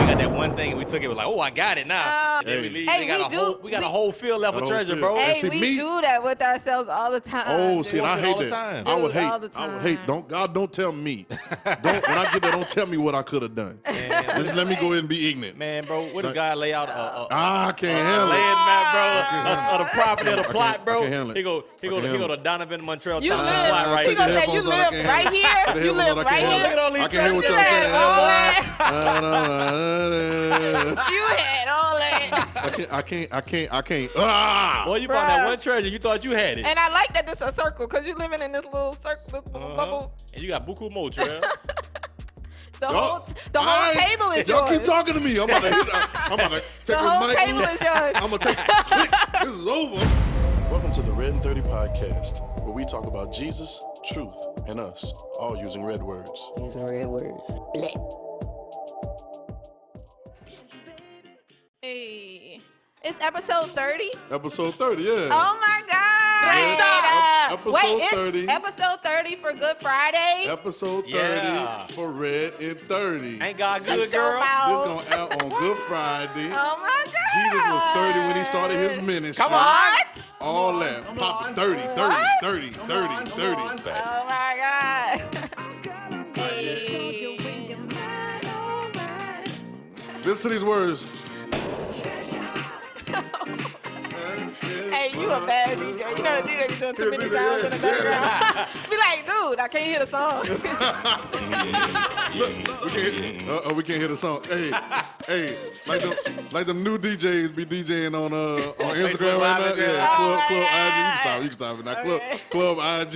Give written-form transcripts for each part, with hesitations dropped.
got that one thing and we took it. We're like, oh, I got it now. And then we leave. We got a whole field left of treasure, bro. Hey, we do that with ourselves all the time. Oh, see, I hate that. I would hate. I would hate. Don't tell me. When I get there, don't tell me what I could have done. Just let me go ahead and be ignorant. Man, bro, what if God lay out I can't handle it. Land map, bro, of the property of the plot, bro. I can't handle it. He go to Donovan Montreal. You live right He gonna say you live right here. You live right here. Look at all these I can't hear what y'all saying. You had all that. I can't. Well, you found that one treasure. You thought you had it. And I like that this a circle because you're living in this little circle, this little bubble. And you got buku more, Trail. The whole table is yours. Y'all keep talking to me. I'm about to take the whole table is yours. I'm going to take a click. This is over. Welcome to the RedIn30 podcast, where we talk about Jesus, truth, and us, all using red words. Using red words. Black. Hey. It's episode 30? Episode 30, yeah. Oh my God. Episode 30. Episode 30 for Good Friday. Episode 30 for RedIn30. Ain't God good, girl? This going out on Good Friday. Oh my God. Jesus was 30 when he started his ministry. Come on. What? All that. Pop 30. Oh my God. Hey. Listen to these words. Hey, you a bad DJ. You know the DJ be doing too many sounds in the background. Be like, dude, I can't hear the song. We can't hear the song. Hey, like them new DJs be DJing on Instagram right now. Yeah, Club IG. You can stop it now. Okay. Club IG.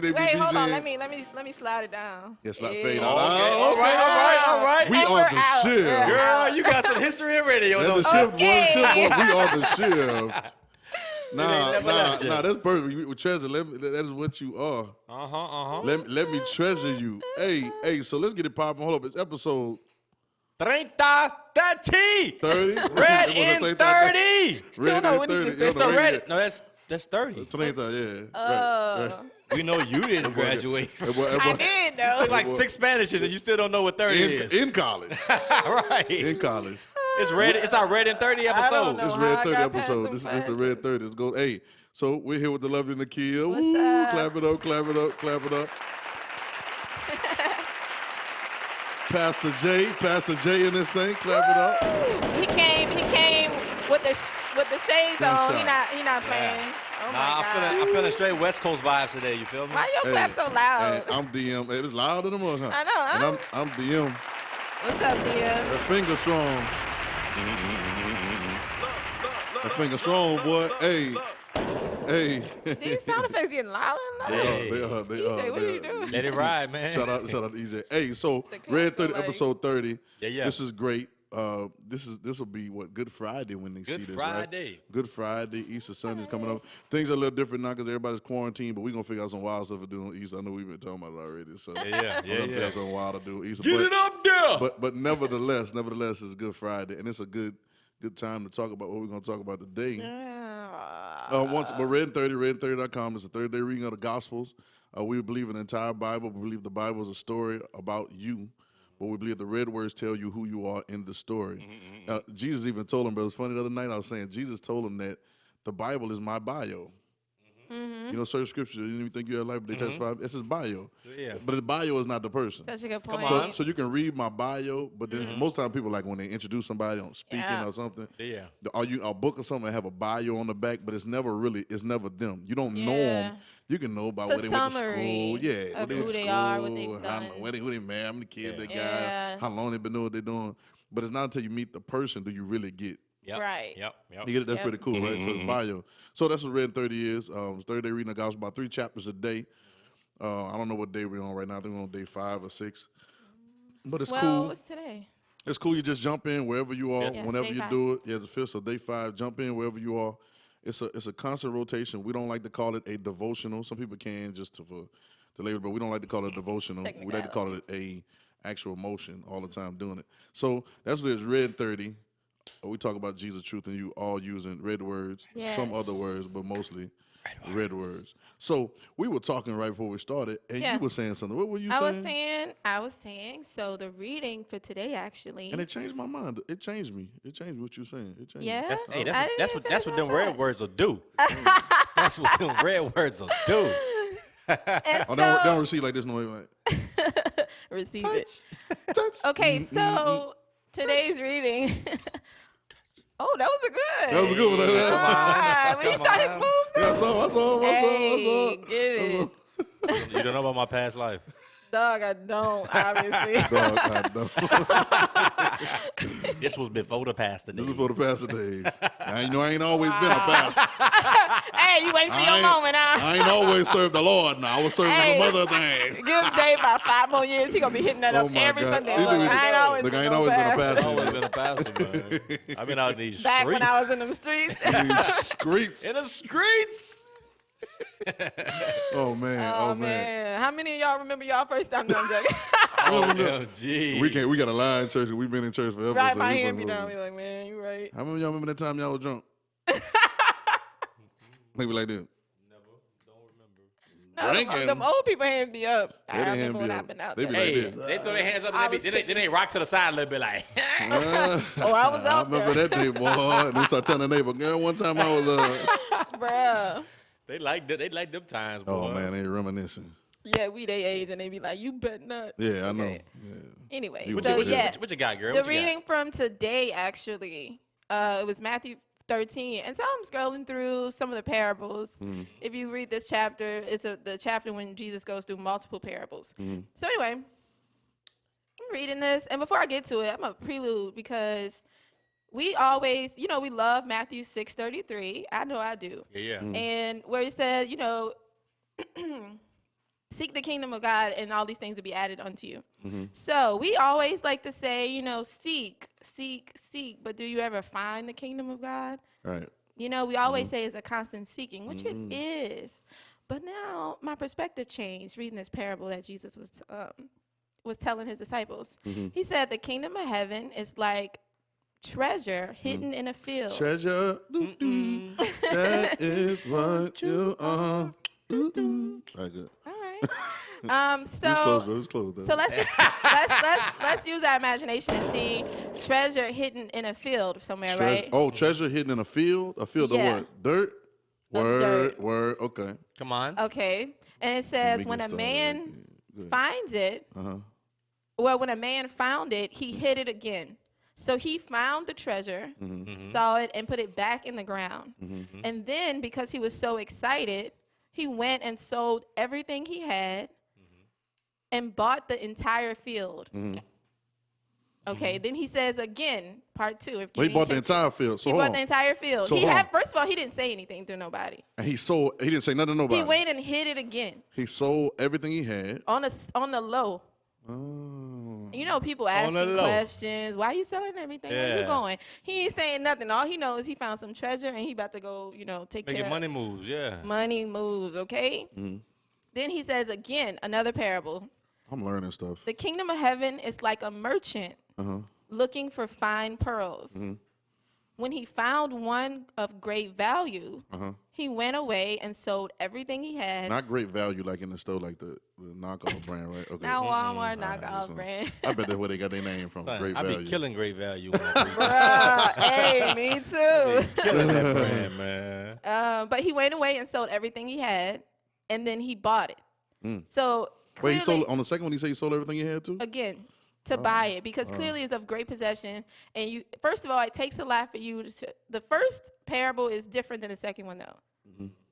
They be Wait, DJing. hold on. Let me slide it down. Yeah, fade out. All right. We are the shift. Girl, you got some history in radio. That's the shift, boy. We are the shift. Nah, that's perfect. With treasure, that is what you are. Let me treasure you. Hey, so let's get it popping. Hold up, it's episode 30. RedIn30. It's the Red. No, that's 30. 30, yeah. Right. We know you didn't graduate. I did, though. Took like 6 Spanishes and you still don't know what 30 is. In college. Right. In college. It's our RedIn30 episode. It's RedIn30 episode. This is the RedIn30. Let's go. Hey, so we're here with the lovely Nakia. What's up? Clap it up. Pastor J in this thing. Clap it up. He came with the shades on. He not playing. Yeah. Oh my God. I'm feeling straight West Coast vibes today. You feel me? Why your clap so loud? And I'm DM. Hey, it's louder than most, huh? I know. And I'm DM. What's up, DM? That finger strong. That finger strong, boy. Hey. These sound effects getting louder and louder. They are. DJ, what are you doing? Let it ride, man. Shout out to EJ. Hey, so RedIn30 episode 30. Yeah. This is great. This will be what Good Friday when they see this, Friday. Right? Good Friday, Easter Sunday's coming up. Things are a little different now because everybody's quarantined, but we're gonna figure out some wild stuff to do on Easter. I know we've been talking about it already, so we're gonna figure out something wild to do Easter. Get it up there. But nevertheless, it's Good Friday, and it's a good time to talk about what we're gonna talk about today. But RedIn30, is a 30-day reading of the Gospels. We believe in the entire Bible. We believe the Bible is a story about you. But we believe the red words tell you who you are in the story. Jesus even told him, but it was funny the other night I was saying, Jesus told him that the Bible is my bio. You know, certain scriptures, you didn't even think you had life, but they testify. It's his bio. Yeah. But his bio is not the person. That's a good point. So you can read my bio, but then most time people like when they introduce somebody on speaking or something. Yeah. A book or something that have a bio on the back, but it's never them. You don't know them. You can know about where they went to school. Yeah. Of who they are, what they've done. Who they married, how many kids they got, how long they been doing what they're doing. But it's not until you meet the person do you really get. Yep. Right. Yep. You get it? That's pretty cool, right? So it's bio. So that's what RedIn30 is. It's 30-day reading the gospel, about 3 chapters a day. I don't know what day we're on right now. I think we're on day 5 or 6. But it's cool. What's today? It's cool. You just jump in wherever you are, whenever you 5. do it. Yeah, the 5th, so day 5. Jump in wherever you are. It's a constant rotation. We don't like to call it a devotional. Some people can just to label it, but we don't like to call it a devotional. We like to call it a actual motion all the time doing it. So that's what it is, RedIn30. We talk about Jesus, truth, and you all using red words, some other words, but mostly Red words. So we were talking right before we started, and you were saying something. What were you saying? I was saying, so the reading for today actually. And it changed my mind. It changed me. It changed what you're saying. It changed Yeah. me. That's what them red words will do. That's what them red words will do. Don't receive like this no way. Like, receive touch, it. touch. Okay, so today's reading. Oh, that was a good. That was a good one. When you saw his moves, Yeah, I saw. Hey, get it. You don't know about my past life. Dog, I don't, obviously. Dog, I don't. This was before the pastor days. This was before the pastor days. I ain't always been a pastor. Hey, you waiting for your moment, huh? I ain't always served the Lord now. I was serving some other things. Give Jay about 5 more years. He going to be hitting that up every Sunday. Look, I ain't always been a pastor. I've always been a pastor, man. I've been out in these Back streets. when I was in them streets. In the streets. Oh man. How many of y'all remember y'all first time doing that? Oh, gee. We got a lie in church. We've been in church forever. Right, so my hand be down. Be like, man, you right. How many of y'all remember that time y'all was drunk? Maybe like that. No, Drinking. them old people hand be up. I They remember when be I've up. been out They there. be like Hey, this. they throw their hands up and then they rock to the side a little bit like. Oh, I was I out remember there. that day, boy. And they start telling the neighbor, girl, one time I was Bruh. They like them times, boy. Oh man, they reminiscing. Yeah, we they age and they be like, you bet not. Yeah, I know. Okay. Yeah. Anyway, You so what you- yeah. What you got, girl? The What you got? reading from today, actually, it was Matthew 13. And so I'm scrolling through some of the parables. Mm-hmm. If you read this chapter, it's the chapter when Jesus goes through multiple parables. Mm-hmm. So anyway, I'm reading this. And before I get to it, I'm a prelude because we always, we love Matthew 6:33. I know I do. Yeah. And where he said, seek the kingdom of God and all these things will be added unto you. Mm-hmm. So we always like to say, seek, seek, seek. But do you ever find the kingdom of God? Right. We always say it's a constant seeking, which it is. But now my perspective changed reading this parable that Jesus was telling his disciples. He said the kingdom of heaven is like treasure hidden in a field. Treasure. That is what you are. Like it. All right. It's close though. So let's use our imagination and see treasure hidden in a field somewhere, right? Oh, treasure hidden in a field? A field Yeah. of what? Dirt? Dirt. Word. Okay. Come on. Okay. And it says when a man finds it, when a man found it, he hid it again. So he found the treasure, saw it, and put it back in the ground. And then because he was so excited, he went and sold everything he had and bought the entire field. Okay, then he says again, part 2. He bought the entire field. So he bought the entire field. So First of all, he didn't say anything to nobody. And he didn't say nothing to nobody. He went and hid it again He sold everything he had. on the low. Oh. People asking questions. Why are you selling everything? Where you going? He ain't saying nothing. All he knows is he found some treasure and he about to go, take care Making of money moves, yeah. money moves, okay? Then he says again, another parable. I'm learning stuff. The kingdom of heaven is like a merchant looking for fine pearls. When he found one of great value, he went away and sold everything he had. Not great value like in the store, like the knockoff brand, right? Okay. Not Walmart knockoff brand. I bet that's where they got their name from. Great I value. be killing great value. Bruh, hey, me too. Killing that brand, man. But he went away and sold everything he had, and then he bought it. So Wait, he clearly- sold on the second one. He said he sold everything he had too. again to buy it because clearly it's of great possession. And you, first of all, it takes a lot for you to. The first parable is different than the second one, though.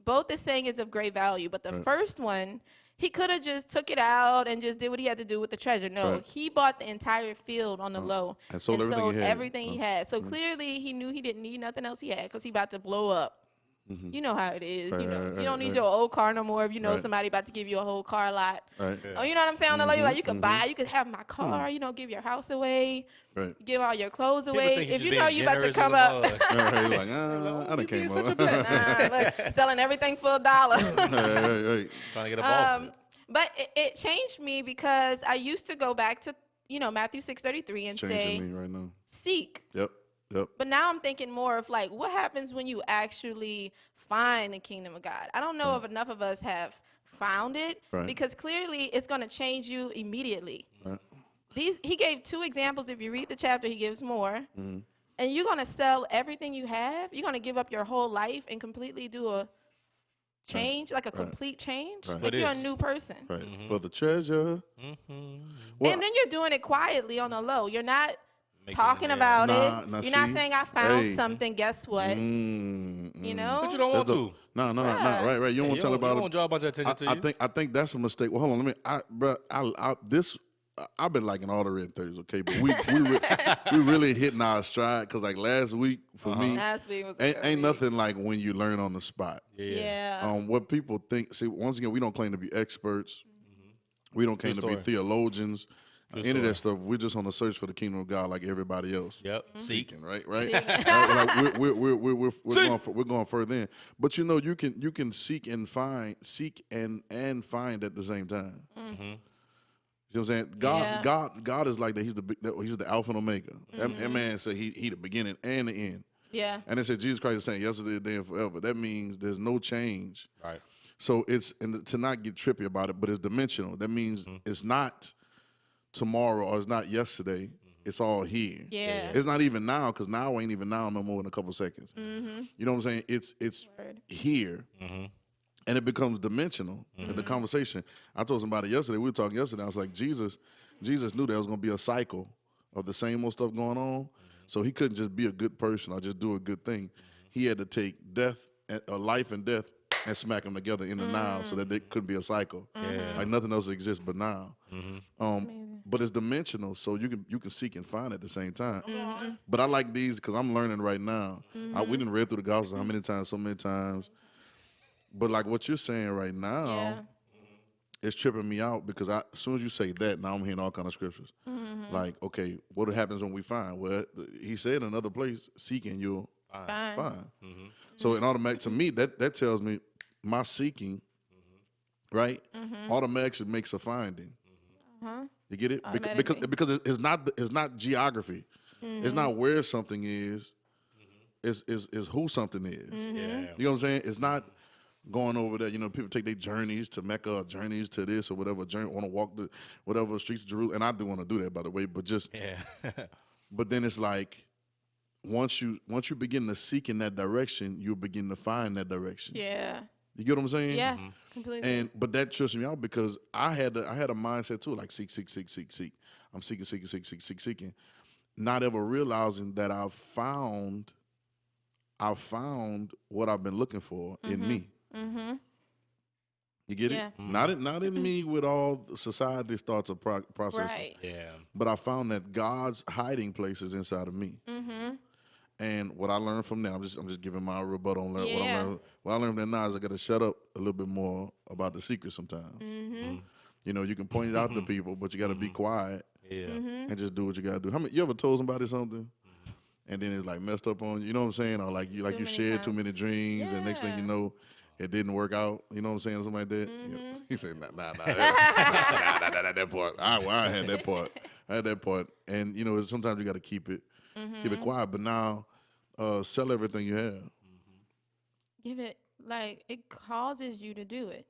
Both is saying it's of great value, but the first one, he could have just took it out and just did what he had to do with the treasure. No, he bought the entire field on the low and sold everything he had. he had. So clearly he knew he didn't need nothing else he had because he about to blow up. You know how it is. You don't need your old car no more if you know somebody about to give you a whole car lot. Right. Oh, you know what I'm saying? On the low, you're like, you could buy, you could have my car, give your house away, Right. give all your clothes People away. think If he's you know being you about to generous come as a up, mug. Right. Like, I done came up. look, selling everything for $1. Right. Trying to get a ball. But it changed me because I used to go back to, Matthew 6:33 and say, Changing me right now. seek. Yep. But now I'm thinking more of like, what happens when you actually find the kingdom of God? I don't know if enough of us have found it, because clearly it's going to change you immediately. He gave 2 examples. If you read the chapter, he gives more. And you're going to sell everything you have. You're going to give up your whole life and completely do a change, like a complete change. Like you're a new person. For the treasure. Well, and then you're doing it quietly on the low. You're not talking about it. You're not saying I found something. Guess what? You know? But you don't want to. No. Right. You don't want to tell about it. You don't draw a bunch of attention to you. I think that's a mistake. Well, hold on. I've been liking all the RedIn30s, okay? But we really hitting our stride, because like last week for me, last week was ain't nothing like when you learn on the spot. Yeah. What people think. See, once again, we don't claim to be experts. We don't claim to be theologians. Any of that stuff, we're just on the search for the kingdom of God, like everybody else. Seeking, right? Like we're going further in, but you know, you can seek and find find at the same time. You know what I'm saying? God is like that. He's the Alpha and Omega. That man said he the beginning and the end. Yeah. And they said Jesus Christ is saying yesterday, today, and forever. That means there's no change. Right. So to not get trippy about it, but it's dimensional. That means it's not tomorrow or it's not yesterday. It's all here. Yeah. It's not even now, because now ain't even now no more in a couple seconds. You know what I'm saying? It's here. And it becomes dimensional in the conversation. I told somebody yesterday, we were talking yesterday, I was like, Jesus knew there was going to be a cycle of the same old stuff going on. So he couldn't just be a good person or just do a good thing. He had to take life and death and smack them together in the now, so that there couldn't be a cycle. Like nothing else exists but now. But it's dimensional, so you can seek and find at the same time. But I like these because I'm learning right now. We didn't read through the Gospels so many times. But like what you're saying right now, it's tripping me out, because as soon as you say that, now I'm hearing all kind of scriptures. Like, okay, what happens when we find? Well, he said in another place, seeking you'll find. So in automatic, to me, that tells me my seeking, right, automatically makes a finding. You get it? Because it's not geography. It's not where something is. It's who something is. You know what I'm saying? It's not going over there. You know, people take their journeys to Mecca, or journeys to this or whatever, want to walk the whatever streets of Jerusalem. And I do want to do that, by the way, but just but then it's like once you begin to seek in that direction, you'll begin to find that direction. Yeah. You get what I'm saying? Yeah, completely. But that trips me out, because I had a mindset too, like seek. I'm seeking. Not ever realizing that I found what I've been looking for in me. You get it? Not in me with all society's thoughts of processing. Right. Yeah. But I found that God's hiding place is inside of me. And what I learned from that, I'm just giving my rebuttal on that. What I learned from that now is I got to shut up a little bit more about the secret sometimes. You know, you can point it out to people, but you got to be quiet and just do what you got to do. You ever told somebody something and then it's like messed up on you? You know what I'm saying? Or like you shared too many dreams, and next thing you know, it didn't work out. You know what I'm saying? Something like that. He said, nah, that part. I had that part. I had that part. And you know, sometimes you got to keep it quiet. But now, sell everything you have. Give it, like, it causes you to do it.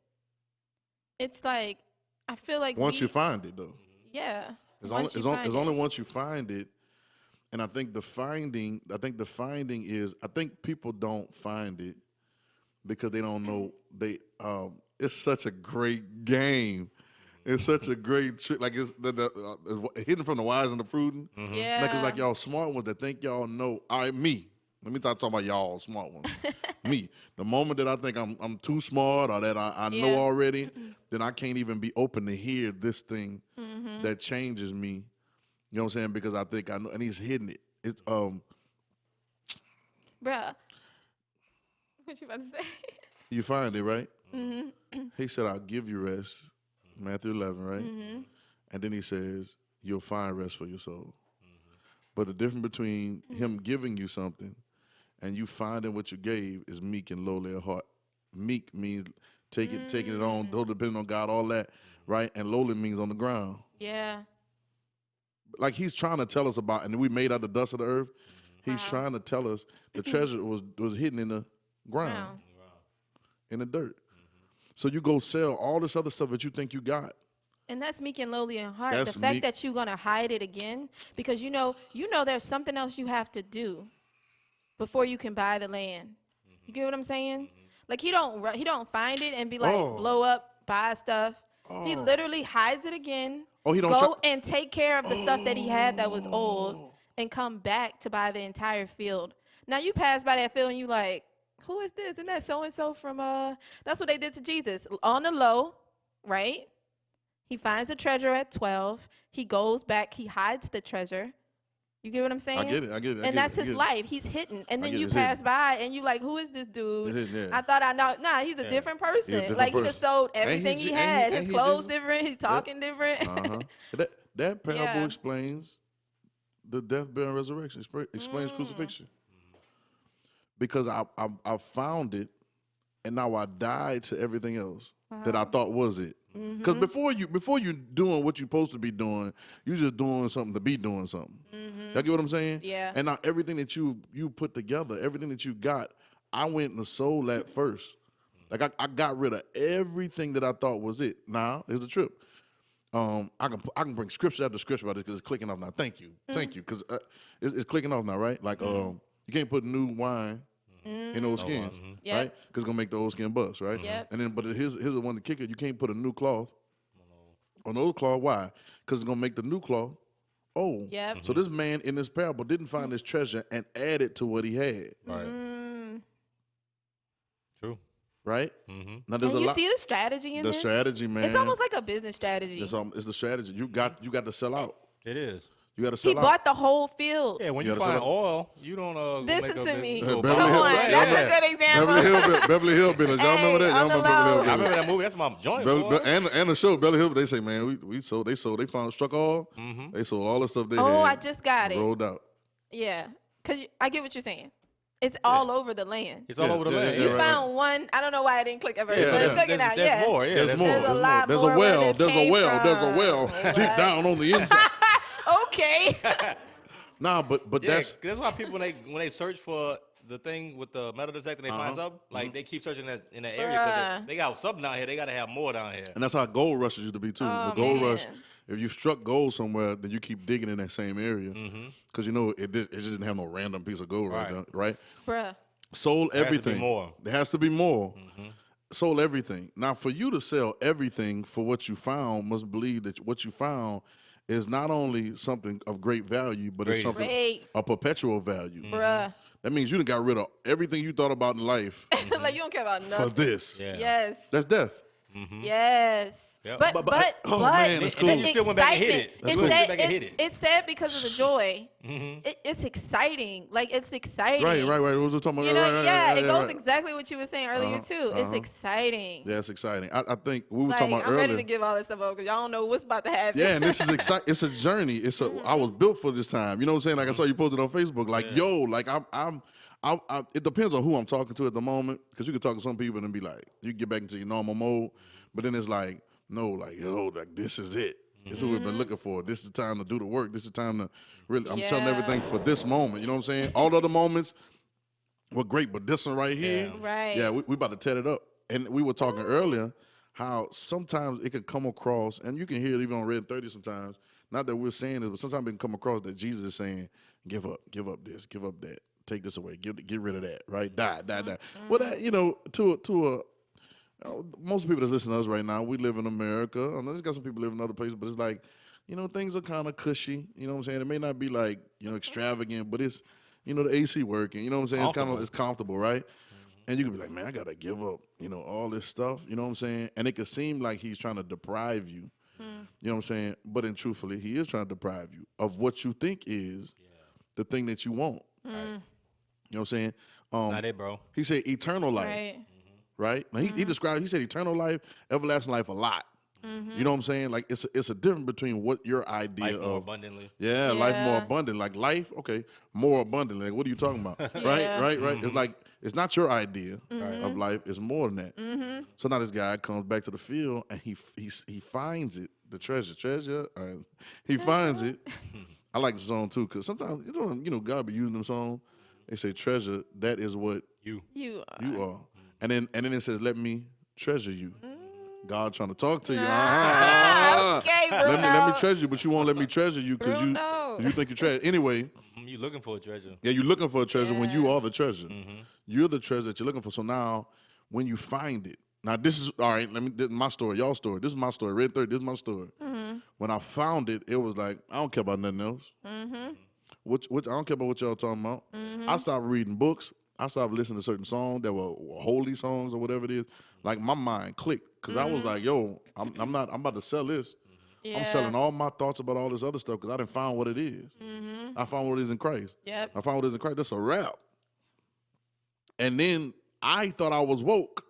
It's like, I feel like once you find it, though. Yeah. It's only once you find it. And I think the finding is, I think people don't find it because they don't know it's such a great game. It's such a great trick. Like it's hidden from the wise and the prudent. Yeah. Like it's like y'all smart ones that think y'all know. Me. Let me talk about y'all smart ones. Me. The moment that I think I'm too smart or that I know already, then I can't even be open to hear this thing that changes me. You know what I'm saying? Because I think I know, and he's hidden it. It's Bruh. What you about to say? You find it, right? He said, I'll give you rest. Matthew 11, right? And then he says, you'll find rest for your soul. But the difference between him giving you something and you finding what you gave is meek and lowly of heart. Meek means taking it on, depending on God, all that, right? And lowly means on the ground. Yeah. Like he's trying to tell us about, and we made out the dust of the earth. He's trying to tell us the treasure was hidden in the ground, in the dirt. So you go sell all this other stuff that you think you got. And that's meek and lowly in heart. That's the fact meek. that you're gonna hide it again, because you know there's something else you have to do before you can buy the land. You get what I'm saying? Like he don't find it and be like blow up, buy stuff. He literally hides it again. Oh, he don't go and take care of the stuff that he had that was old, and come back to buy the entire field. Now you pass by that field and you like, who is this? Isn't that so and so from That's what they did to Jesus on the low, right? He finds the treasure at 12. He goes back. He hides the treasure. You get what I'm saying? I get it. And that's his life. He's hidden. And then you pass by and you like, who is this dude? I thought I know. Nah, he's a different person. He just sold everything he had. His clothes different. He's talking different. That parable explains the death, burial, and resurrection. Explains crucifixion. Because I found it, and now I died to everything else that I thought was it. Because before you doing what you're supposed to be doing, you just doing something to be doing something. You get what I'm saying? Yeah. And now everything that you put together, everything that you got, I went and sold that first. Like I got rid of everything that I thought was it. Now here's the trip. I can bring scripture after scripture about this because it's clicking off now. Thank you, because it's clicking off now, right? Like you can't put new wine in old skins, right? Because it's gonna make the old skin bust, right? And then, but here's the one to kick it. You can't put a new cloth on the old cloth. Why? Because it's gonna make the new cloth old. So this man in this parable didn't find his treasure and add it to what he had. Right. True. Right? Now there's and you see the strategy in the this? strategy, man. It's almost like a business strategy. It's the strategy. You got to sell out. It is. You got to sell He out. bought the whole field. Yeah, when you find oil, you don't listen to me. Beverly Come on, that's a good example. Beverly Hillbillies. Y'all remember that? Y'all remember Beverly Hillbillies? I remember that movie. That's my joint. And the show Beverly Hillbillies. They say, man, they found struck oil. They sold all the stuff they had. Oh, I just got it. Rolled out. Yeah, because I get what you're saying. It's all over the land. It's all over the land. You found one. I don't know why I didn't click at first, but it's clicking out. There's more. Yeah, there's more. There's a lot There's more. a well. There's a well deep down on the inside. Okay. Nah, but that's why people when they search for the thing with the metal detector, they find something. Like they keep searching in that area because they got something down here. They got to have more down here. And that's how gold rushes used to be too. The gold rush. If you struck gold somewhere, then you keep digging in that same area because it just didn't have no random piece of gold right now, right? Bruh. Sold everything. There has There has to be more. to be more. Sold everything. Now, for you to sell everything for what you found, must believe that what you found is not only something of great value, but it's something of perpetual value. Bruh. That means you done got rid of everything you thought about in life Like you don't care about nothing. for this. Yeah. Yes. That's death. Yes. Yep. But man, that's cool. And then you still went back and hit it. It's sad because of the joy. It's exciting. Like it's exciting. Right. What was we talking about? You know, Right, it goes exactly what you were saying earlier too. It's exciting. Yeah, it's exciting. I think we were talking about I'm earlier. ready to give all this stuff up because y'all don't know what's about to happen. Yeah, and this is exciting. It's a journey. I was built for this time. You know what I'm saying? Like I saw you posted on Facebook. Like it depends on who I'm talking to at the moment because you can talk to some people and be like, you get back into your normal mode, but then it's like, no, like this is it. This is what we've been looking for. This is the time to do the work. This is the time to really. I'm selling everything for this moment. You know what I'm saying? All the other moments were great, but this one right here, right? Yeah, we about to tear it up. And we were talking earlier how sometimes it can come across, and you can hear it even on RedIn30 sometimes. Not that we're saying this, but sometimes it can come across that Jesus is saying, give up this, give up that, take this away, get rid of that, right? Die. Well, that to a most people that's listening to us right now, we live in America. I know there's got some people live in other places, but it's like, things are kind of cushy. You know what I'm saying? It may not be like, extravagant, but it's, the AC working. You know what I'm saying? It's comfortable, right? And you can be like, man, I got to give up, all this stuff. You know what I'm saying? And it could seem like he's trying to deprive you. You know what I'm saying? But truthfully, he is trying to deprive you of what you think is the thing that you want. You know what I'm saying? Not it, bro. He said eternal life. Right? Now, he said eternal life, everlasting life a lot. You know what I'm saying? Like it's a difference between what your idea life of more abundantly. Yeah, life more abundant. Like life, okay, more abundantly. Like what are you talking about? Right. It's like it's not your idea of life. It's more than that. So now this guy comes back to the field and he finds it, the treasure. He finds it, I like the song too, because sometimes God be using them songs. They say treasure. That is what You are. you are. And then it says, let me treasure you. God trying to talk to you. Okay, Bruno. Let me treasure you, but you won't let me treasure you because Bruno. you think you treasure. Anyway, You looking for a treasure. yeah, you're looking for a treasure when you are the treasure. You're the treasure that you're looking for. So now, when you find it, now this is, all right, this is my story, y'all story. This is my story. RedIn30, this is my story. When I found it, it was like, I don't care about nothing else. Which I don't care about what y'all talking about. I stopped reading books. I stopped listening to certain songs that were holy songs or whatever it is. Like my mind clicked because I was like, yo, I'm about to sell this. Yeah. I'm selling all my thoughts about all this other stuff because I didn't find what it is. I found what it is in Christ. Yep. I found what it is in Christ. That's a wrap. And then I thought I was woke.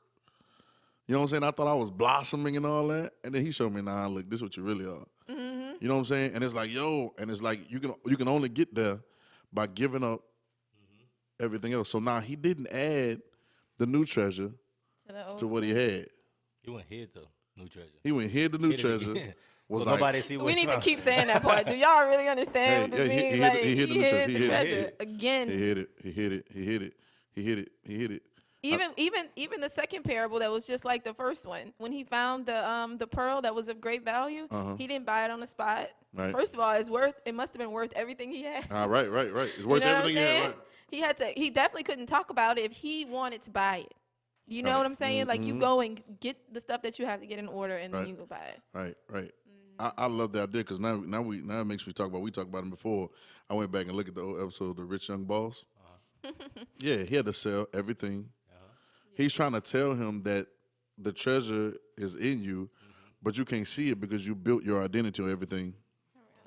You know what I'm saying? I thought I was blossoming and all that. And then he showed me, nah, look, this is what you really are. You know what I'm saying? And it's like, yo, and it's like you can only get there by giving up everything else. So now he didn't add the new treasure to what he had. You went hid the new treasure. He went hid the new Hid it treasure. again. Was So like, nobody see what We he need to found. keep saying that part. Do y'all really understand what this Hey, means? he Like, hid the new treasure. the He hid it. treasure again. He hit it. He hit it. He hit it. He hit it. He hit it. Even the second parable that was just like the first one. When he found the pearl that was of great value, he didn't buy it on the spot. Right. First of all, it must have been worth everything he had. Right. It's worth You know what I'm everything he had. saying? Right. He definitely couldn't talk about it if he wanted to buy it. You know what I'm saying? Like you go and get the stuff that you have to get in order, and then you go buy it. Right. I love that idea because now it makes me talk about. We talked about him before. I went back and looked at the old episode of The Rich Young Boss. Yeah, he had to sell everything. He's trying to tell him that the treasure is in you, but you can't see it because you built your identity on everything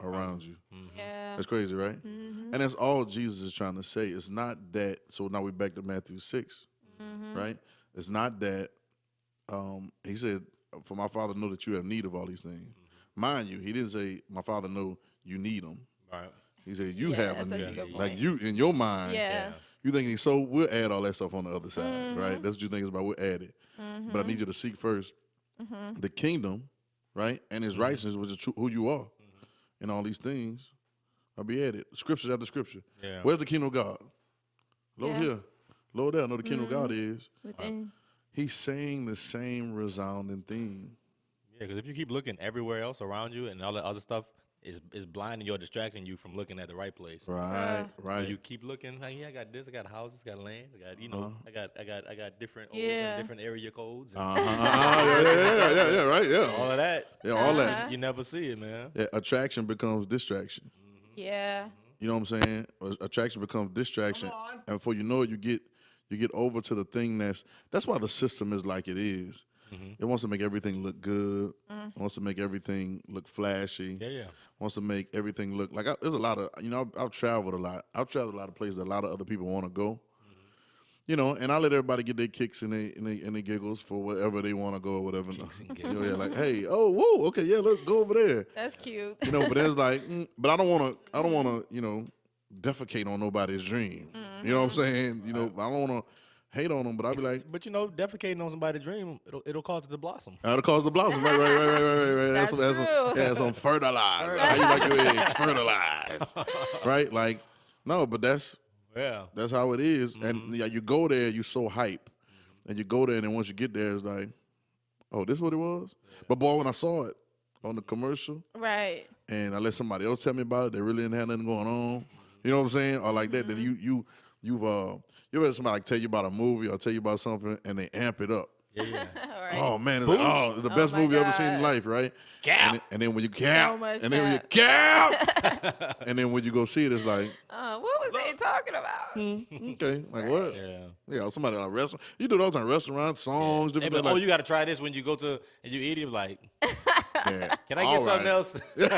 around you. Yeah. That's crazy, right? And that's all Jesus is trying to say. It's not that. So now we're back to Matthew 6, right? It's not that. He said, "For my Father know that you have need of all these things." Mind you, he didn't say, "My Father know you need them." Right. He said, "You Yeah, have a that's a need." good Like point. you in your mind. Yeah. You thinking, so we'll add all that stuff on the other side, right? That's what you think is about. We'll add it. But I need you to seek first the kingdom, right? And his righteousness, which is who you are. And all these things will be added. Scriptures after scripture. Yeah. Where's the kingdom of God? Lord Yeah. here. Lord there. I know the kingdom of God is. Within. He's saying the same resounding theme. Yeah, because if you keep looking everywhere else around you and all that other stuff is blinding you or distracting you from looking at the right place. Right, right. So you keep looking like, yeah, I got this, I got houses, I got lands, I got I got different oaths Yeah. and different area codes and Yeah, right, yeah. all of that. Yeah, all that. You never see it, man. Yeah, attraction becomes distraction. Yeah. You know what I'm saying? Attraction becomes distraction, and before you know it, you get over to the thing that's why the system is like it is. It wants to make everything look good. It wants to make everything look flashy. Yeah. Wants to make everything look like there's a lot of I've traveled a lot. I've traveled a lot of places that a lot of other people want to go. You know, and I let everybody get their kicks and they giggles for wherever they want to go or whatever. Kicks and You know, yeah, like, hey, oh, whoa, okay, yeah, let's go over there. That's cute. You know, but it's like, but I don't want to, defecate on nobody's dream. You know what I'm saying? You know, I don't want to hate on them, but I'll be like, But defecating on somebody's dream, it'll cause it to blossom. that'll cause the blossom. Right. That's true. Some fertilize. How you like your eggs? Fertilize. Right? Like, no, but that's how it is. And yeah, you go there, you so hype. And you go there, and then once you get there, it's like, oh, this is what it was? But boy, when I saw it on the commercial, Right. and I let somebody else tell me about it, they really didn't have nothing going on. You know what I'm saying? Or like that, then you've ever had somebody like tell you about a movie or tell you about something and they amp it up. Yeah. All right. Oh man, it's like, it's the best my movie you ever seen God. in life, right? Cap. And then when you cap, much and then when you cap, and then when you go see it, it's like, What was they talking about? okay, like what? Yeah, somebody like restaurant. You do those on restaurants, songs, Hey, different but, things. Like, you got to try this when you go to and you eat it. Like, yeah. can I get All something right. else? Yeah,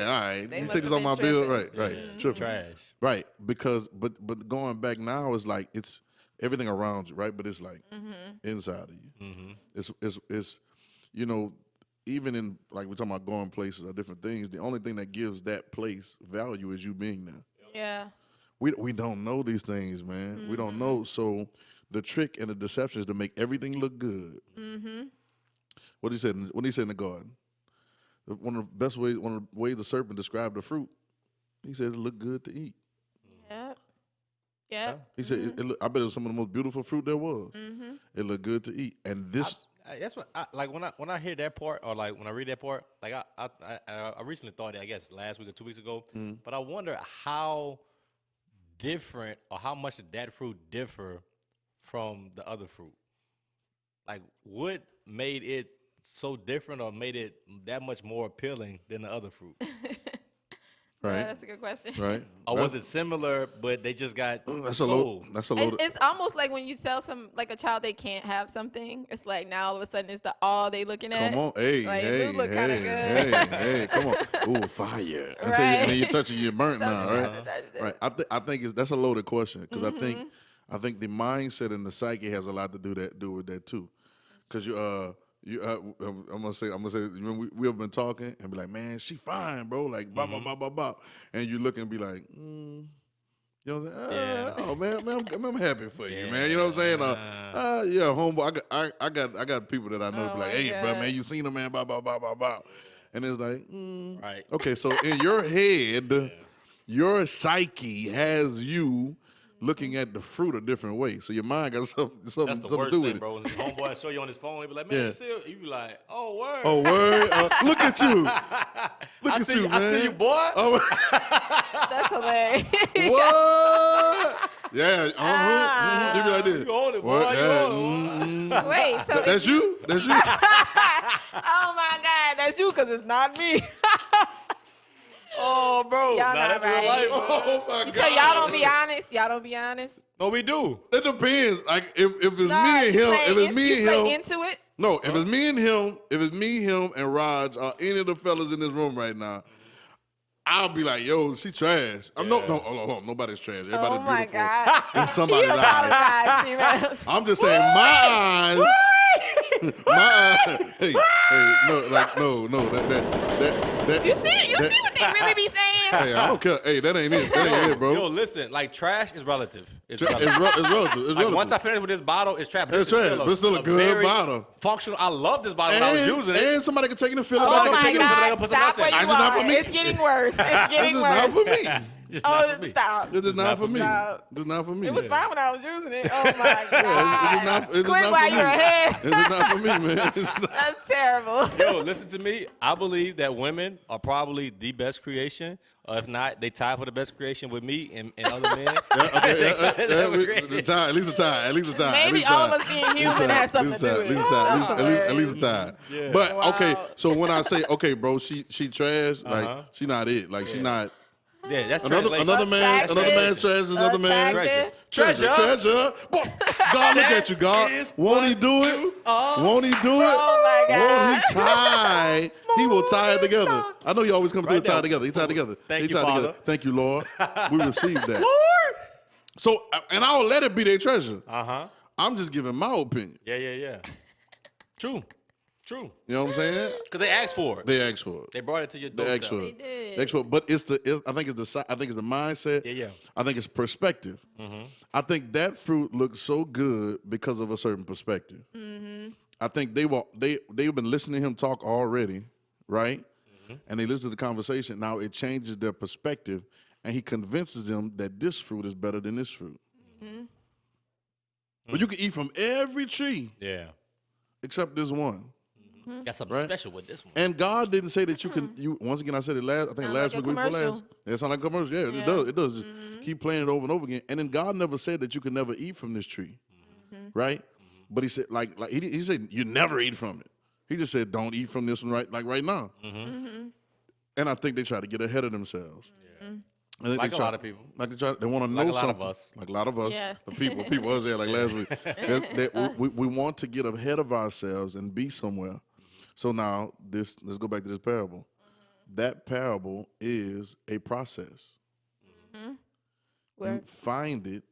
all right. They You must take this have on my been bill, tripping. right? Tripping. Trash. Right, because but going back now is like it's everything around you, right? But it's like inside of you. It's even in like we're talking about going places or different things. The only thing that gives that place value is you being there. Yeah. We don't know these things, man. We don't know. So the trick and the deception is to make everything look good. What he said when he said in the garden. One of the ways the serpent described the fruit He said it looked good to eat. Yep. Yep. He said, I bet it was some of the most beautiful fruit there was. It looked good to eat. And this... That's what I like when I hear that part, or like when I read that part. Like I recently thought that, I guess last week or 2 weeks ago. But I wonder how different or how much did that fruit differ from the other fruit. Like what made it so different or made it that much more appealing than the other fruit? Right. That's a good question. Right. Or was it similar, but they just got That's sold? That's a load. It's almost like when you tell a child they can't have something. It's like now all of a sudden it's all they looking at. Come on, hey, like, hey, look kinda good. hey, come on, ooh, fire! Right. And then you touch it, you're burnt now, right? Right. Right. I think that's a loaded question because I think the mindset and the psyche has a lot to do with that too, because I'm gonna say, we have been talking and be like, man, she fine, bro, like blah blah blah blah blah, and you look and be like, you know what I'm saying? Oh man, I'm happy for you, man. You know what I'm saying? Yeah, homeboy, I got people that I know be like, hey, bro, man, you seen him, man, blah blah blah blah blah, and it's like, Right. Okay, so in your head, your psyche has you looking at the fruit a different way. So your mind got something That's the to worst do thing, with bro. When the homeboy show you on his phone, he be like, man, you see it? You be like, oh, word. it. Oh, word! Look at you! Look at you, man! I see you, boy. Oh, That's hilarious. what? Yeah, You be like this. You own it, boy. What? You Yeah, own it. Wait, so That's you? That's you? oh my God, that's you because it's not me. Oh, bro. Y'all Nah, not that's real right. life, bro. Oh my God! So y'all don't be honest? Y'all don't be honest? No, we do. It depends. Like if it's Nah, me and you him, play if it's me you and play him. into it? No, if it's me and him, and Raj or any of the fellas in this room right now, I'll be like, yo, she trash. No, hold on, nobody's trash. Everybody's Oh my beautiful God. in somebody's You eyes. apologize, females. I'm just saying, my eyes. My eyes. Hey, no, that. You see it? You see what they really be saying? Hey, I don't care. Hey, that ain't it. That ain't it, bro. Yo, listen, like trash is relative. It's It's relative. relative. It's Like relative. once I finish with this bottle, it's trash. It's trash, but it's still a good very bottle. Functional. I love this bottle when I was using it. And somebody can take it and fill it Oh back my up. take it and put it back God, up, put some stop else in. where you It's not for are. me. It's getting worse. It's This getting is not for worse. me. Just not for me. Stop. This is not for me. Stop. This is not for me. It was fine when I was using it. Oh my God. It's Quit not while for you're me. ahead. This is not for me, man. It's not. That's terrible. Yo, listen to me. I believe that women are probably the best creation. If not, they tie for the best creation with me and other men. The tie, at least a tie. At least a tie. Maybe all of us being human has something to do with it. At least a tie. Yeah. But Wow. okay, so when I say, okay, bro, she trash, like she not it. Like she not Yeah, that's another translation. man's trash is another man's Attractive. Treasure. Boy, God, look at you, God. is Won't he do it? Won't he do it? Oh my God. Won't he tie? He will tie it together. Stop. I know you always come through Right and tie there. it together. He tied together. Thank He you, tied together. Father. Thank you, Lord. We received that. Lord. So, and I'll let it be their treasure. Uh-huh. I'm just giving my opinion. Yeah. True. You know what I'm saying? Because they asked for it. They asked for it. They brought it to your They doorstep. asked for They it. did. They asked for it. But I think it's the mindset. Yeah. I think it's perspective. I think that fruit looks so good because of a certain perspective. I think they've been listening to him talk already, right? And they listen to the conversation. Now it changes their perspective, and he convinces them that this fruit is better than this fruit. But you can eat from every tree Yeah. except this one. Got something Right. special with this one. And God didn't say that you can. You once again, I said it last. I think Sound last like a week, week before commercial. last. It sounds like a commercial. Yeah, Yeah. it does. It does. Just keep playing it over and over again. And then God never said that you could never eat from this tree, right? But He said like he said you never eat from it. He just said don't eat from this one right now. And I think they try to get ahead of themselves. I think Like they a lot of people. Like they want to know Like a lot something. of us. Like a lot of us. Yeah. The people us there like last week. We want to get ahead of ourselves and be somewhere. So now let's go back to this parable. That parable is a process. Where You find it,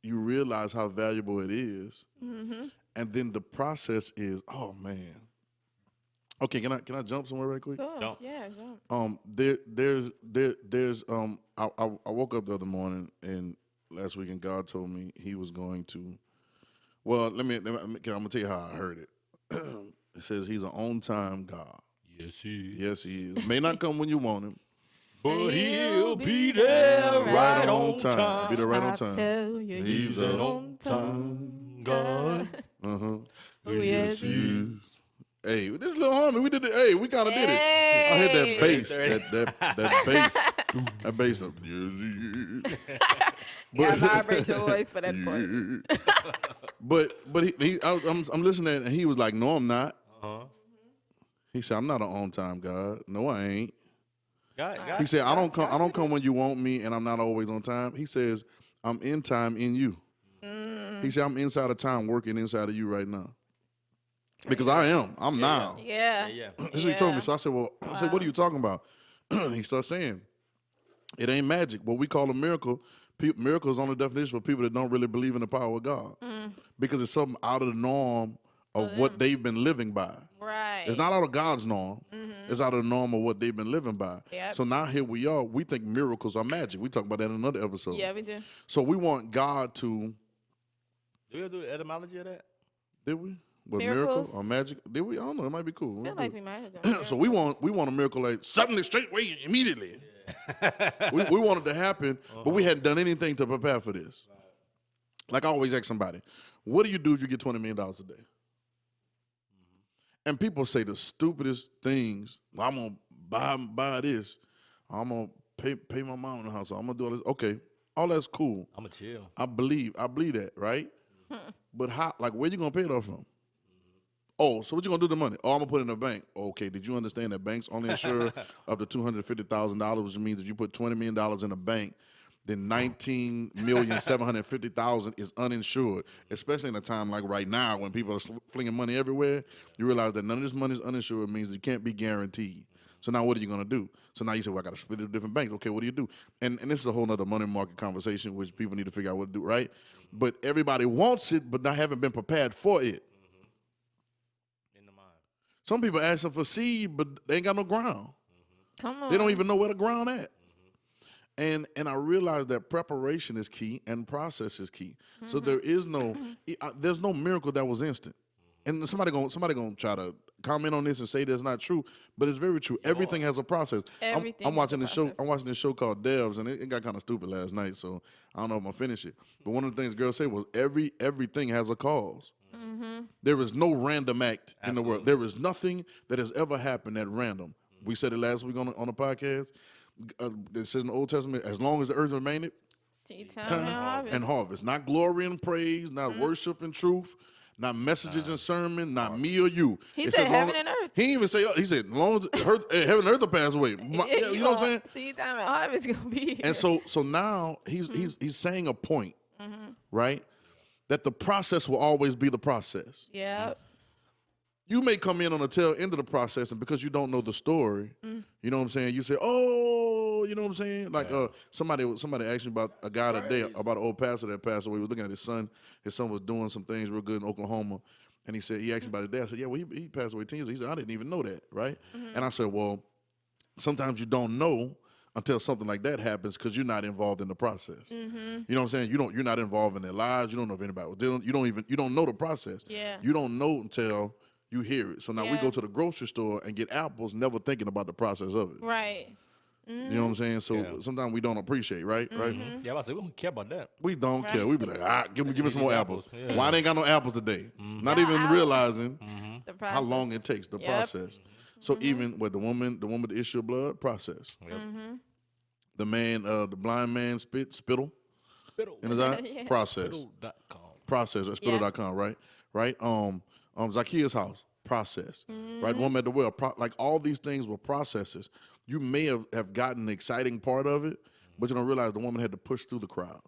you realize how valuable it is, and then the process is, oh man. Okay, can I jump somewhere right quick? Go. Jump. Yeah, jump. There's I woke up the other morning and last week and God told me He was going to. Well, I'm gonna tell you how I heard it. It says He's an on-time God. Yes, he. Yes, He is. May not come when you want Him, But he'll be there right on time. Be there right on I'll time. tell you, He's an an on-time God. Uh-huh. Oh, yes, he is. Hey, this little homie, we did it. Hey, we kind of did it. I heard that bass. That bass. That bass. Yeah, vibrate your voice for that part. But I'm listening, and he was like, "No, I'm not." Uh-huh. He said, "I'm not an on-time God. No, I ain't." God, He said, "I don't come when you want me, and I'm not always on time." He says, "I'm in time in you." He said, "I'm inside of time, working inside of you right now." Because I am. I'm now. Yeah. That's what he told me. So I said, "Well," I said, "What are you talking about?" He starts saying, "It ain't magic. What we call a miracle, miracle is only definition for people that don't really believe in the power of God, because it's something out of the norm of what they've been living by. Right. It's not out of God's norm. It's out of the norm of what they've been living by. Yep. So now here we are. We think miracles are magic. We talked about that in another episode. Yeah, we do. So we want God to. Do we do the etymology of that? Did we? What, Miracles? miracle or magic? Did we? I don't know. It might be cool. I feel like we might have done So we want a miracle like suddenly, straight away, immediately. we want it to happen, but we hadn't done anything to prepare for this. Like I always ask somebody, what do you do if you get $20 million a day? And people say the stupidest things. Well, I'm gonna buy this. I'm gonna pay my mom in the house. I'm gonna do all this. Okay, all that's cool. I'm gonna chill. I believe that, right? But how? Like, where you gonna pay it off from? Oh, so what you gonna do with the money? Oh, I'm gonna put it in a bank. Okay, did you understand that banks only insure up to $250,000, which means if you put $20 million in a bank, then $19,750,000 is uninsured. Especially in a time like right now when people are flinging money everywhere, you realize that none of this money is uninsured. Means you can't be guaranteed. So now what are you gonna do? So now you say, well, I gotta split it to different banks. Okay, what do you do? And this is a whole other money market conversation, which people need to figure out what to do, right? But everybody wants it, but not haven't been prepared for it. In the mind. Some people asking for seed, but they ain't got no ground. Come on. They don't even know where the ground at. And I realized that preparation is key and process is key. So there is there's no miracle that was instant. And somebody gonna try to comment on this and say that's not true, but it's very true. Everything has a process. Everything I'm watching has this a show. process. I'm watching this show called Devs, and it got kind of stupid last night. So I don't know if I'm gonna finish it. But one of the things girls say was everything has a cause. There is no random act in the world. There is nothing that has ever happened at random. We said it last week on the podcast. It says in the Old Testament, as long as the earth remaineth, Seed time and harvest. Not glory and praise, not worship and truth, not messages and sermon, not me or you. He It said says heaven and earth. He didn't even say, he said, as long as heaven and earth will pass away. You know what I'm saying? Seed time and harvest gonna be here. And so now he's saying a point, right? That the process will always be the process. Yeah. You may come in on the tail end of the process, and because you don't know the story, you know what I'm saying? You say, oh, you know what I'm saying? Like somebody asked me about a guy today, about an old pastor that passed away. He was looking at his son. His son was doing some things real good in Oklahoma. And he asked me about his dad. I said, yeah, well, he passed away 10 years ago. He said, I didn't even know that, right? And I said, well, sometimes you don't know until something like that happens because you're not involved in the process. You know what I'm saying? You're not involved in their lives. You don't know if anybody was dealing. You don't know the process. Yeah. You don't know until you hear it. So now we Yeah. go to the grocery store and get apples, never thinking about the process of it. Right. You know what I'm saying? So sometimes we don't appreciate, right? Right? Yeah, I was like, we don't care about that. We don't care. We be like, give me some more apples. Yeah. Why they ain't got no apples today? Not even realizing The process. how long it takes, the process. So even with the woman with the issue of blood, process. The man, the blind man spittle in his eye, Yes. process. Spittle.com. Process at spittle.com, right? Right? Zacchaeus' house, process. Right? Woman at the well, like all these things were processes. You may have gotten the exciting part of it, but you don't realize the woman had to push through the crowd.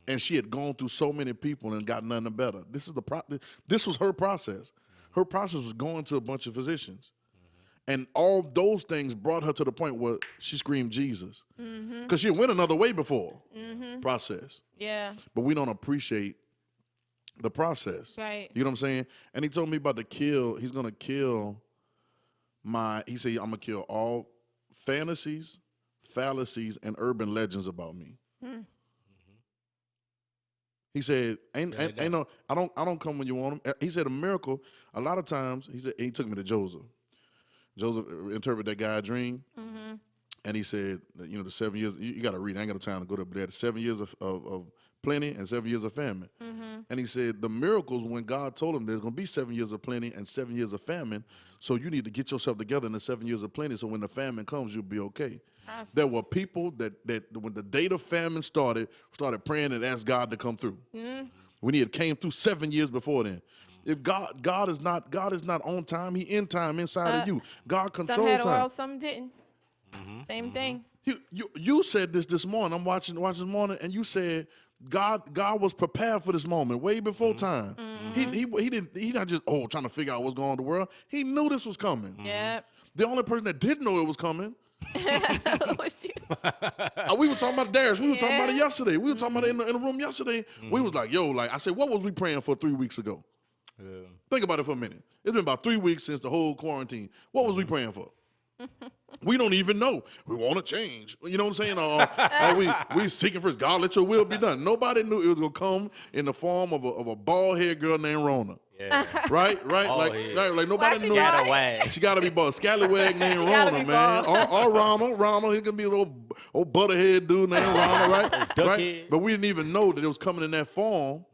And she had gone through so many people and got nothing better. This was her process. Her process was going to a bunch of physicians. And all those things brought her to the point where she screamed Jesus. Because she went another way before. Process. Yeah. But we don't appreciate the process. Right. You know what I'm saying? And he told me about he's going to kill he said, I'm going to kill all fantasies, fallacies, and urban legends about me. He said, ain't no, I don't come when you want them. He said a miracle, a lot of times, he took me to Joseph. Joseph interpreted that guy's dream. And he said, the 7 years, you got to read. I ain't got time to go there, but they had 7 years of plenty and 7 years of famine. And he said the miracles when God told him there's going to be 7 years of plenty and 7 years of famine, so you need to get yourself together in the 7 years of plenty, so when the famine comes, you'll be okay. Process. There were people that when the date of famine started praying and asked God to come through. When he had came through 7 years before then. If God is not on time, he in time inside of you. God controls time. Some had oil, some didn't. Same thing. You said this morning. I'm watching this morning, and you said God was prepared for this moment way before time. He not just trying to figure out what's going on in the world. He knew this was coming. Yep. The only person that didn't know it was coming. Was you? We were talking about Darius. We were talking about it yesterday. We were talking about it in the room yesterday. We was like, I said, what was we praying for 3 weeks ago? Yeah. Think about it for a minute. It's been about 3 weeks since the whole quarantine. What was we praying for? We don't even know. We want to change. You know what I'm saying? We seeking first. God, let your will be done. Nobody knew it was going to come in the form of a bald-headed girl named Rona. Yeah. Right? Like nobody knew. She got to be bald. Scallywag named Rona, man. Or Rama. He can be a little old butterhead dude named Rama, right? But we didn't even know that it was coming in that form.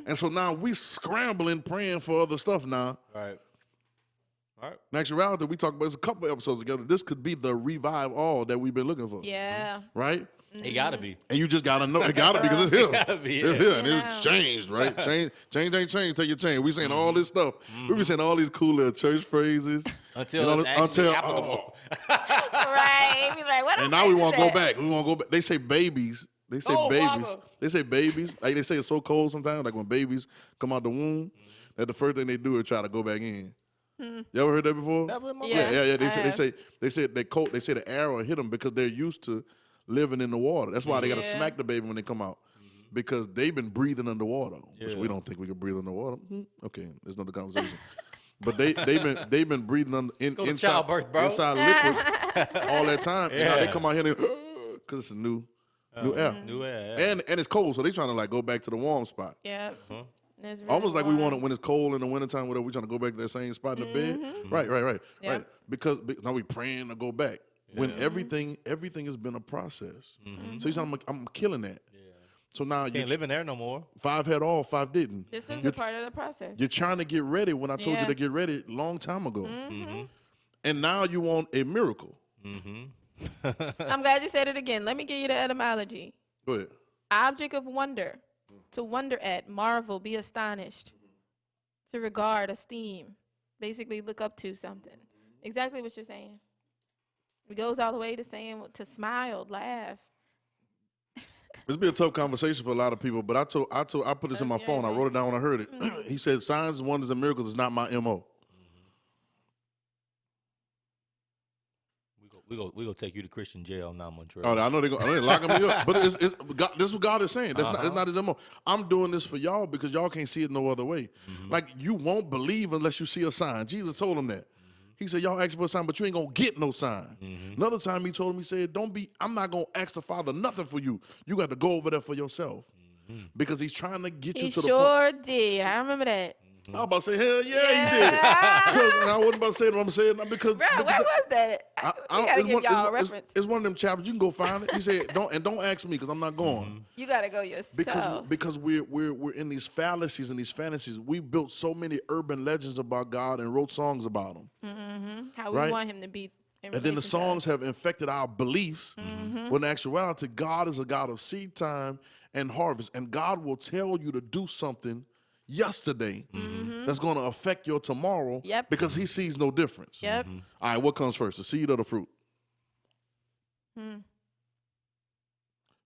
And so now we scrambling, praying for other stuff now. Right. In actuality, we talked about this a couple of episodes together. This could be the revive all that we've been looking for. Yeah. Right? It gotta be. And you just gotta know. It gotta be because it's here. It gotta be. It's here. And it's changed, right? Change, take your change. We saying all this stuff. We be saying all these cool little church phrases. Until it's actually applicable. Right. Be like, what and now we want to go back. We want to go back. They say babies. They say babies. Father. They say babies. Like they say it's so cold sometimes. Like when babies come out the womb, that the first thing they do is try to go back in. You ever heard that before? Never in my life. Yeah. They say the arrow hit them because they're used to living in the water. That's why they gotta smack the baby when they come out, because they've been breathing underwater, which we don't think we can breathe underwater. Okay, there's another conversation. But they've been breathing inside childbirth, bro. Inside liquid all that time, and now they come out here because it's a new air. New air, yeah. And it's cold, so they trying to like go back to the warm spot. Yeah. Really almost like we want it when it's cold in the wintertime, whatever, we trying to go back to that same spot in the bed. Right. Because now we praying to go back. When everything has been a process. So he's saying, I'm killing that. Yeah. So now you can't live in there no more. 5 had all, 5 didn't. This is a part of the process. You're trying to get ready when I told you to get ready a long time ago. And now you want a miracle. I'm glad you said it again. Let me give you the etymology. Go ahead. Object of wonder. To wonder at, marvel, be astonished. To regard, esteem. Basically look up to something. Exactly what you're saying. It goes all the way to saying to smile, laugh. It's been a tough conversation for a lot of people, but I put this in my phone. I wrote it down when I heard it. He said, signs, wonders, and miracles is not my MO. We go take you to Christian jail now, Montreal. Oh, I know they're locking me up. But it's God, this is what God is saying. It's not his MO. I'm doing this for y'all because y'all can't see it no other way. Like, you won't believe unless you see a sign. Jesus told him that. He said, y'all ask for a sign, but you ain't going to get no sign. Another time he told him, he said, I'm not going to ask the Father nothing for you. You got to go over there for yourself. Because he's trying to get you to the point. He sure did. I remember that. I was about to say, hell yeah, he did. I wasn't about to say what I'm saying. Because, bro, where was that? We got to give y'all a reference. It's one of them chapters. You can go find it. He said, don't ask me because I'm not going. You got to go yourself. Because we're in these fallacies and these fantasies. We built so many urban legends about God and wrote songs about him. How we want him to be. And then the songs have infected our beliefs. When in actuality, God is a God of seed time and harvest. And God will tell you to do something yesterday that's going to affect your tomorrow because he sees no difference. All right, what comes first, the seed or the fruit? One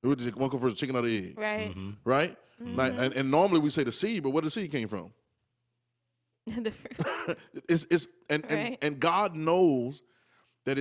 comes first, the chicken or the egg? Right. Right? Like, and normally we say the seed, but where the seed came from? The fruit. And God knows that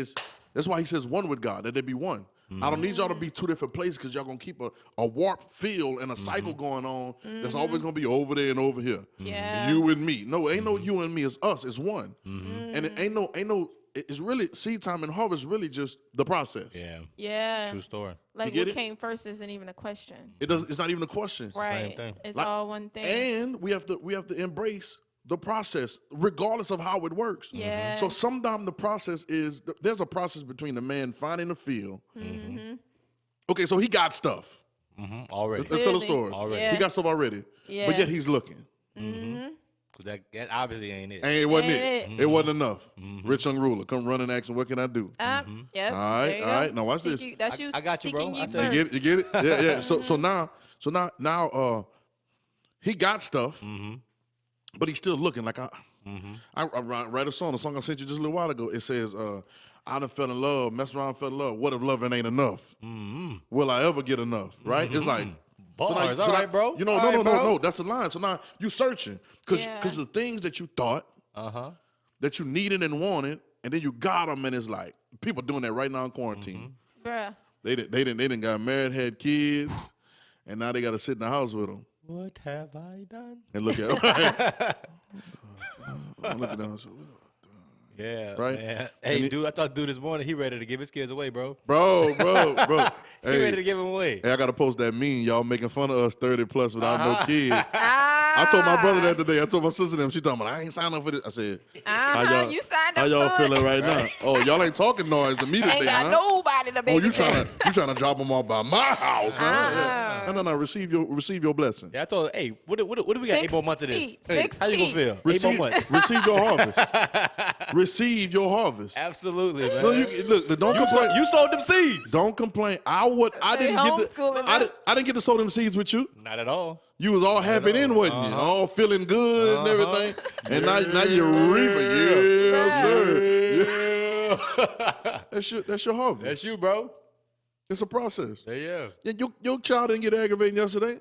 that's why he says one with God, that there be one. I don't need y'all to be two different places because y'all going to keep a warped feel and a cycle going on that's always going to be over there and over here. Yeah. You and me. No, ain't no you and me. It's us. It's one. And it ain't no, it's really, seed time and harvest really just the process. Yeah. True story. Like what came first isn't even a question. It's not even a question. Right. Same thing. It's all one thing. And we have to embrace the process, regardless of how it works. Yeah. So sometimes the process is, there's a process between the man finding the field. Okay, so he got stuff. Already. Let's tell the Clearly. story. Already. Yeah. He got stuff already. Yeah. But yet he's looking. Because that obviously ain't it. And it wasn't Ain't it. It wasn't enough. Rich young ruler, come run and ask him, what can I do? Yep. All right, there you all go. right. Now watch Seek this. You, that's you. I got you, bro. seeking I you tell You first. get it? Yeah, yeah. So now he got stuff, but he's still looking. Like I write a song I sent you just a little while ago. It says, I done fell in love, messed around, fell in love. What if loving ain't enough? Will I ever get enough? Right? It's like Bars, all right, bro. You know, All right, bro. no. That's the line. So now you searching because Yeah. the things that you thought that you needed and wanted, and then you got them, and it's like people doing that right now in quarantine. Bruh. They didn't got married, had kids, and now they got to sit in the house with them What have I done? and look at them. I'm looking down. So, Yeah, Right? man. Hey, And dude, I talked to dude this morning. He ready to give his kids away, bro. bro. He ready to Hey, give them away. hey, I got to post that meme. Y'all making fun of us 30 plus without no kids. Ah. I told my brother that today. I told my sister them. She told me, I ain't signed up for this. I said, You signed up how y'all for it. feeling right now? Oh, y'all ain't talking noise to me today, Ain't got huh? nobody to Oh, babysit. you trying to drop them off by my house, huh? Yeah. No. Receive your blessing. Yeah, I told her, hey, what do we got? 8 more months of this. feet. 6 How you gonna feet. feel? 8 more Receive, months. receive your harvest. Receive your harvest. Absolutely, man. No, look. Don't complain. You sowed them seeds. Don't complain. I didn't homeschooling them. I didn't get to sow them seeds with you. Not at all. You was all happy then, wasn't you? All feeling good and everything. And now you're reaping. Yes, sir. Yeah. That's your harvest. That's you, bro. It's a process. Yeah. Yeah, your child didn't get aggravated yesterday.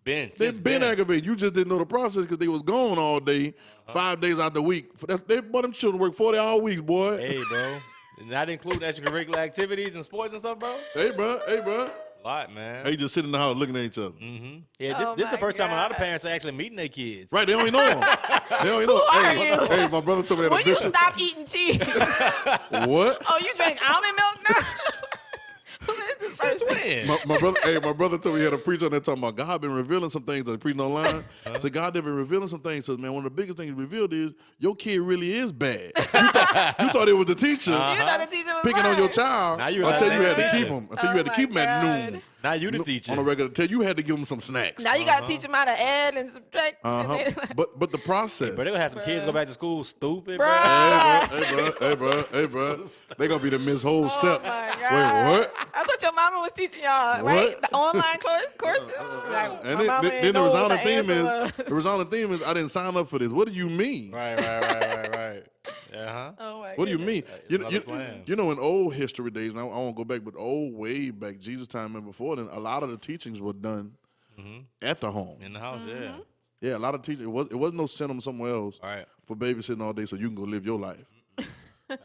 They've been aggravated. You just didn't know the process because they was gone all day, 5 days out the week. Boy, them children work 40-hour weeks, boy. Hey, bro. And that include extracurricular activities and sports and stuff, bro? Hey, bro. A lot, man. They just sitting in the house looking at each other. Yeah, Oh this is the my first time a lot of God. parents are actually meeting their kids. Right, they don't even know them. They don't even know. Who are Hey, you? hey, my brother told me that. When you stop eating cheese? What? Oh, you drink almond milk now? Who is this Since person? when? My brother told me he had a preacher on there talking about God been revealing some things that preaching online. So God been revealing some things. So man, one of the biggest things he revealed is your kid really is bad. You thought it was the teacher You thought the teacher was picking on lying. your child Now you until you had to teacher. keep him. Until you had to Oh keep him my at God. noon. Now you the teacher. On a regular, until you had to give him some snacks. Now you got to teach them how to add and subtract. And then, But the process. But they gonna have some kids go back to school stupid, bro. Hey, bro. They gonna be the miss whole steps. my Wait, God. what? I thought your mama was teaching y'all, What? right? The online courses. Like, And my mama then didn't the know what resounding the theme answer was. the resounding theme is I didn't sign up for this. What do you mean? Right. Uh-huh. Oh my What do you mean? Another plan. You know, in old history days, now I won't go back, but way back, Jesus' time and before then, a lot of the teachings were done at the home. In the house, yeah. Yeah, a lot of teaching. It wasn't no send them somewhere else All right. for babysitting all day so you can go live your life.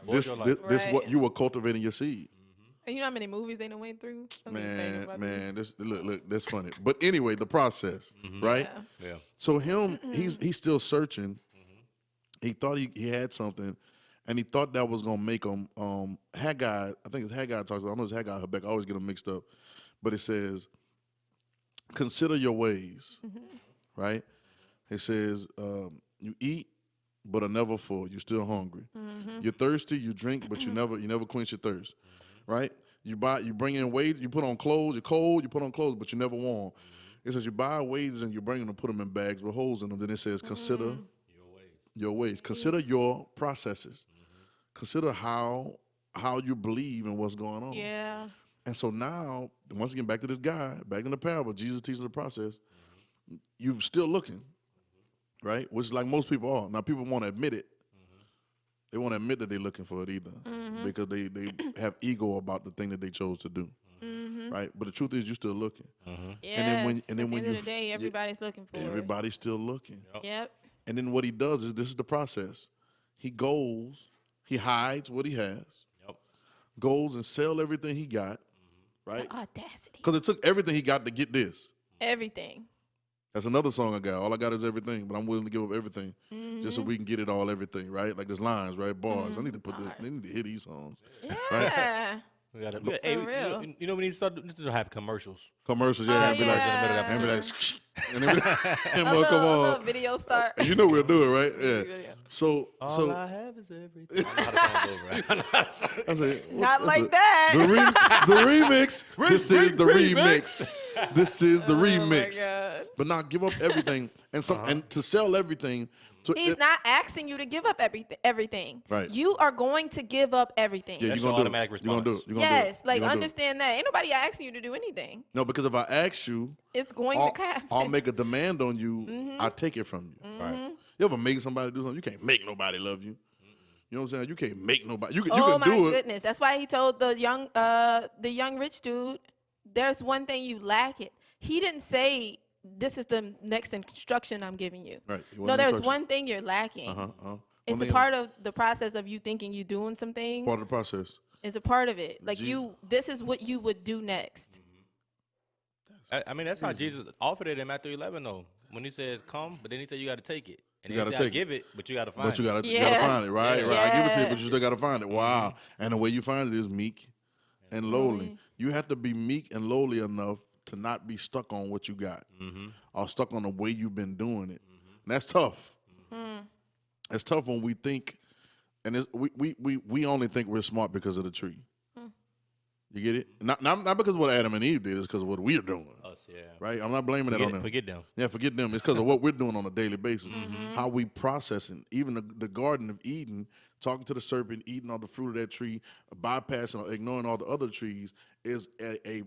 What's your life? This what Right. you were cultivating your seed. And you know how many movies they done went through? Some of these things about me. Man, this look, that's funny. But anyway, the process, right? Yeah. Yeah. So he's still searching. He thought he had something, and he thought that was gonna make him. Haggai, I think it's Haggai talks about. I know it's Haggai, Habakkuk. I always get them mixed up, but it says, "Consider your ways," right? It says, "You eat, but are never full. You're still hungry. You're thirsty. You drink, but you never quench your thirst." Right? You bring in wages. You put on clothes. You're cold. You put on clothes, but you never warm. It says you buy wages and you bring them and put them in bags with holes in them. Then it says, consider your ways. Consider your processes. Consider how you believe and what's going on. Yeah. And so now, once again, back to this guy, back in the parable, Jesus teaching the process. You still looking, right? Which is like most people are. Now, people won't admit it. They won't admit that they're looking for it either because they have ego about the thing that they chose to do, right? But the truth is, you're still looking. Yes. And then when At the you end of the day, everybody's looking for everybody's still looking. it. Yep. And then what he does is, this is the process. He goes, he hides what he has, goes and sell everything he got, right? Audacity. Because it took everything he got to get this. Everything. That's another song I got. All I got is everything, but I'm willing to give up everything just so we can get it all, everything, right? Like there's lines, right? Bars. I need to put this. I need to hit these songs. Yeah. Hey, For real. you know we need to have commercials. Commercials, Oh, yeah, and be like, in the middle of and be like, episode. and then and A more, come little on. video start. And you know we'll do it, right? Yeah. Video. So, All I have is everything. I know how the song goes, right? I know how the song I say, Not that's like it. that. The remix. This is the remix. This is the Oh my remix. God. But not give up everything, and and to sell everything. So He's not asking you to give up everything. Right. You are going to give up everything. Yeah, That's you're your gonna do automatic it. You're gonna do it. response. You're gonna do Yes, it. like You're gonna do it. understand that. Ain't nobody asking you to do anything. No, because if I ask you, It's going to happen. I'll make a demand on you. I take it from you. Right. You ever make somebody do something? You can't make nobody love you. You know what I'm saying? You can't make nobody. You can Oh my do it. goodness. That's why he told the young rich dude, there's one thing you lack it. He didn't say this is the next instruction I'm giving you. Right. It No, wasn't there's instruction. one thing you're lacking. One It's a thing- part of the process of you thinking you're doing some things. Part of the process. It's a part of it. Like Jesus. this is what you would do next. I mean, that's how Jesus offered it in Matthew 11, though. When he says, come, but then he said, you got to take it. And You he gotta said, I take it. give it, but you got to find But you it. gotta, Yeah. find it, right? Yeah. Right. I give it to you, Yeah. but you still gotta find it. Wow. And the way you find it is meek and lowly. You have to be meek and lowly enough to not be stuck on what you got, or stuck on the way you've been doing it. And that's tough. It's tough when we think, and we only think we're smart because of the tree. You get it? Not because of what Adam and Eve did. It's because of what we're doing. Us, yeah. Right? I'm not blaming that on them. Forget them. Yeah, forget them. It's because of what we're doing on a daily basis. How we processing. Even the Garden of Eden, talking to the serpent, eating all the fruit of that tree, bypassing or ignoring all the other trees is a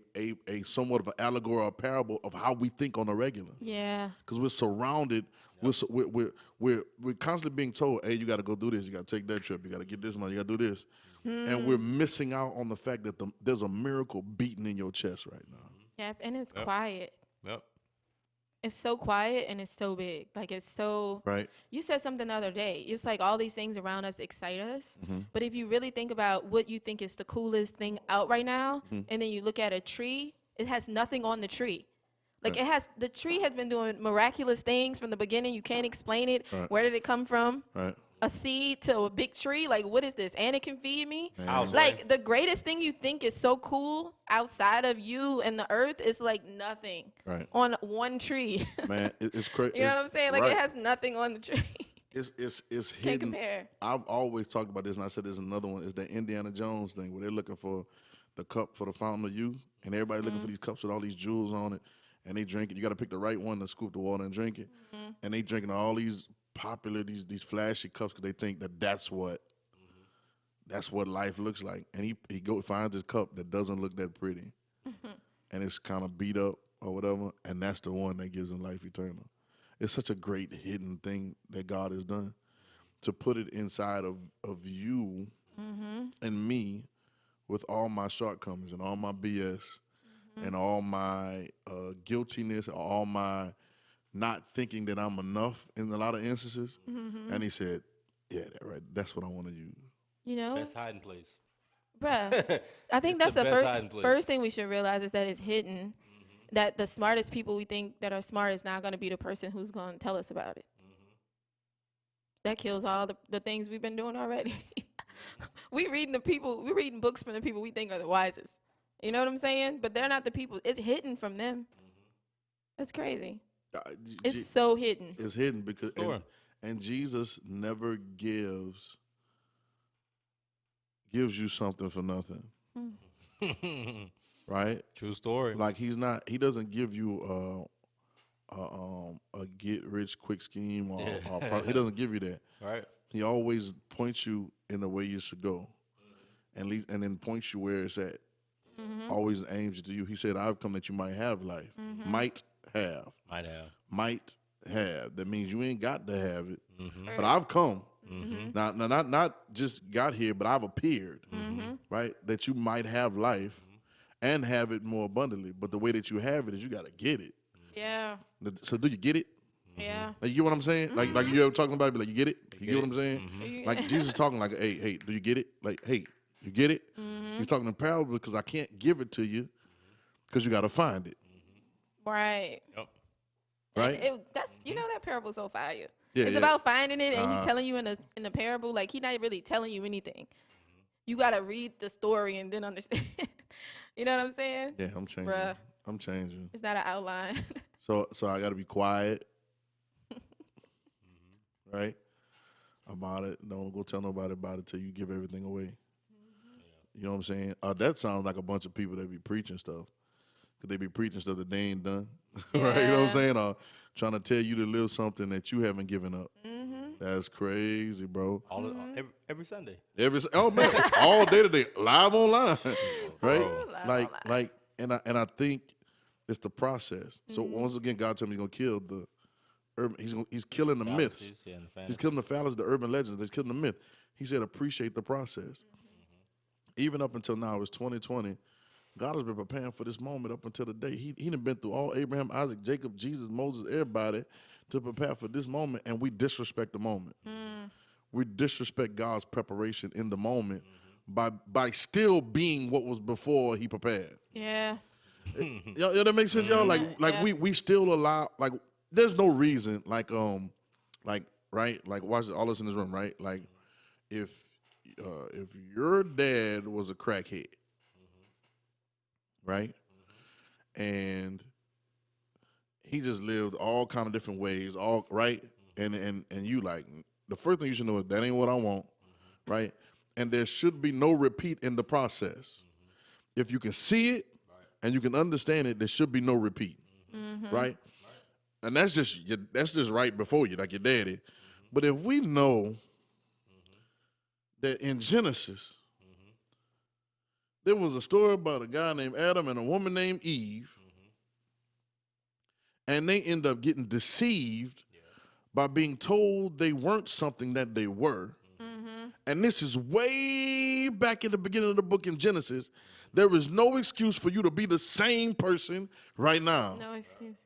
somewhat of an allegory or a parable of how we think on a regular. Yeah. Because we're surrounded. We're constantly being told, hey, you got to go do this. You got to take that trip. You got to get this money. You got to do this. And we're missing out on the fact that there's a miracle beating in your chest right now. Yep. And it's quiet. Yep. It's so quiet and it's so big. Like it's so. Right. You said something the other day. It's like all these things around us excite us. Mm-hmm. But if you really think about what you think is the coolest thing out right now, and then you look at a tree, it has nothing on the tree. Like the tree has been doing miraculous things from the beginning. You can't explain it. Right. Where did it come from? Right. A seed to a big tree? Like, what is this? And it can feed me? House, Like, the greatest thing you think is so cool outside of you and the earth is like nothing Right. on one tree. Man, it's crazy. You know what I'm saying? Like, right. it has nothing on the tree. It's Can't hidden. compare. I've always talked about this, and I said there's another one. It's the Indiana Jones thing where they're looking for the cup for the fountain of youth, and everybody's looking for these cups with all these jewels on it, and they drink it. You got to pick the right one to scoop the water and drink it. And they drinking all these popular, these flashy cups because they think that's what life looks like. And he finds his cup that doesn't look that pretty, and it's kind of beat up or whatever, and that's the one that gives him life eternal. It's such a great hidden thing that God has done to put it inside of you and me with all my shortcomings and all my BS and all my guiltiness, all my not thinking that I'm enough in a lot of instances. And he said, yeah, that's what I want to use. You know? Best hiding place. Bruh, I think It's that's the the best hiding place. first thing we should realize is that it's hidden. That the smartest people we think that are smart is not going to be the person who's going to tell us about it. That kills all the things we've been doing already. We're reading books from the people we think are the wisest. You know what I'm saying? But they're not the people. It's hidden from them. That's crazy. It's so hidden. It's hidden because Sure. and Jesus never gives you something for nothing. Right? True story. Like he doesn't give you a get rich quick scheme or he doesn't give you that. Right. He always points you in the way you should go, and then points you where it's at. Always aims you to you. He said, "I've come that you might have life, might have, might have." That means you ain't got to have it, but I've come. Now, not just got here, but I've appeared, right? That you might have life and have it more abundantly. But the way that you have it is you got to get it. Yeah. So do you get it? Yeah. Like, you get what I'm saying? Like you ever talking about it, be like, you get it? You get what I'm saying? Like Jesus talking like, hey, do you get it? Like, hey, you get it? He's talking in parable because I can't give it to you because you got to find it. Right. Yep. Right? That's that parable's so fire. Yeah, It's yeah. about finding it, and he's telling you in the parable, like he's not really telling you anything. you gotta read the story and then understand. You know what I'm saying? Yeah, I'm changing. Bruh. I'm changing. It's not an outline. So I got to be quiet, right? About it. Don't go tell nobody about it till you give everything away. You know what I'm saying? That sounds like a bunch of people that be preaching stuff. Cause they be preaching stuff that they ain't done, right? You know what I'm Yeah. saying? Or trying to tell you to live something that you haven't given up. That's crazy, bro. Every Sunday. Oh man, all day today, live online, right? Bro. Live And I think it's the process. So once again, God told me He's gonna kill the urban. He's killing the myths. Fallacies, yeah, and the He's killing the fallacies, the urban legends. He's killing the myth. He said, appreciate the process. Even up until now, it's 2020. God has been preparing for this moment up until the day. He done been through all Abraham, Isaac, Jacob, Jesus, Moses, everybody to prepare for this moment, and we disrespect the moment. We disrespect God's preparation in the moment by still being what was before He prepared. Yeah. Y'all, that makes sense, y'all? Like Yeah. we still allow, like, there's no reason, like right, like watch all this in this room, right? Like if your dad was a crackhead, right, and he just lived all kind of different ways, all right, and you like, the first thing you should know is that ain't what I want, right? And there should be no repeat in the process. If you can see it and you can understand it, there should be no repeat, right? And that's just right before you, like your daddy. But if we know that in Genesis, there was a story about a guy named Adam and a woman named Eve, and they end up getting deceived by being told they weren't something that they were. And this is way back in the beginning of the book in Genesis. There is no excuse for you to be the same person right now. No excuse.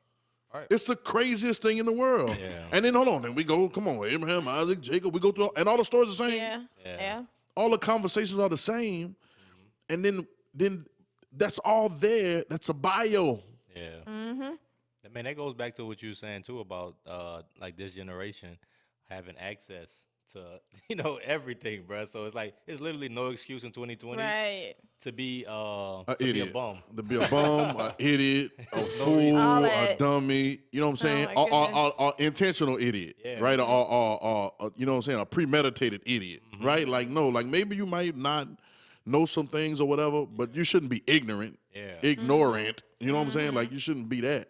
It's the craziest thing in the world. Yeah. And then hold on, then we go, come on, Abraham, Isaac, Jacob, we go through, and all the stories are the same. Yeah. All the conversations are the same. And then that's all there. That's a bio. Yeah. I mean, that goes back to what you were saying too about like this generation having access to everything, bro. So it's like it's literally no excuse in 2020 Right. to be An to idiot. be a bum. To be a bum, an idiot, a fool, All a that. dummy. You know what I'm saying? my goodness. Or intentional idiot, Yeah. right? Or you know what I'm saying? A premeditated idiot, right? Like no, like maybe you might not know some things or whatever, but you shouldn't be ignorant, ignorant. You know what I'm saying? Like you shouldn't be that.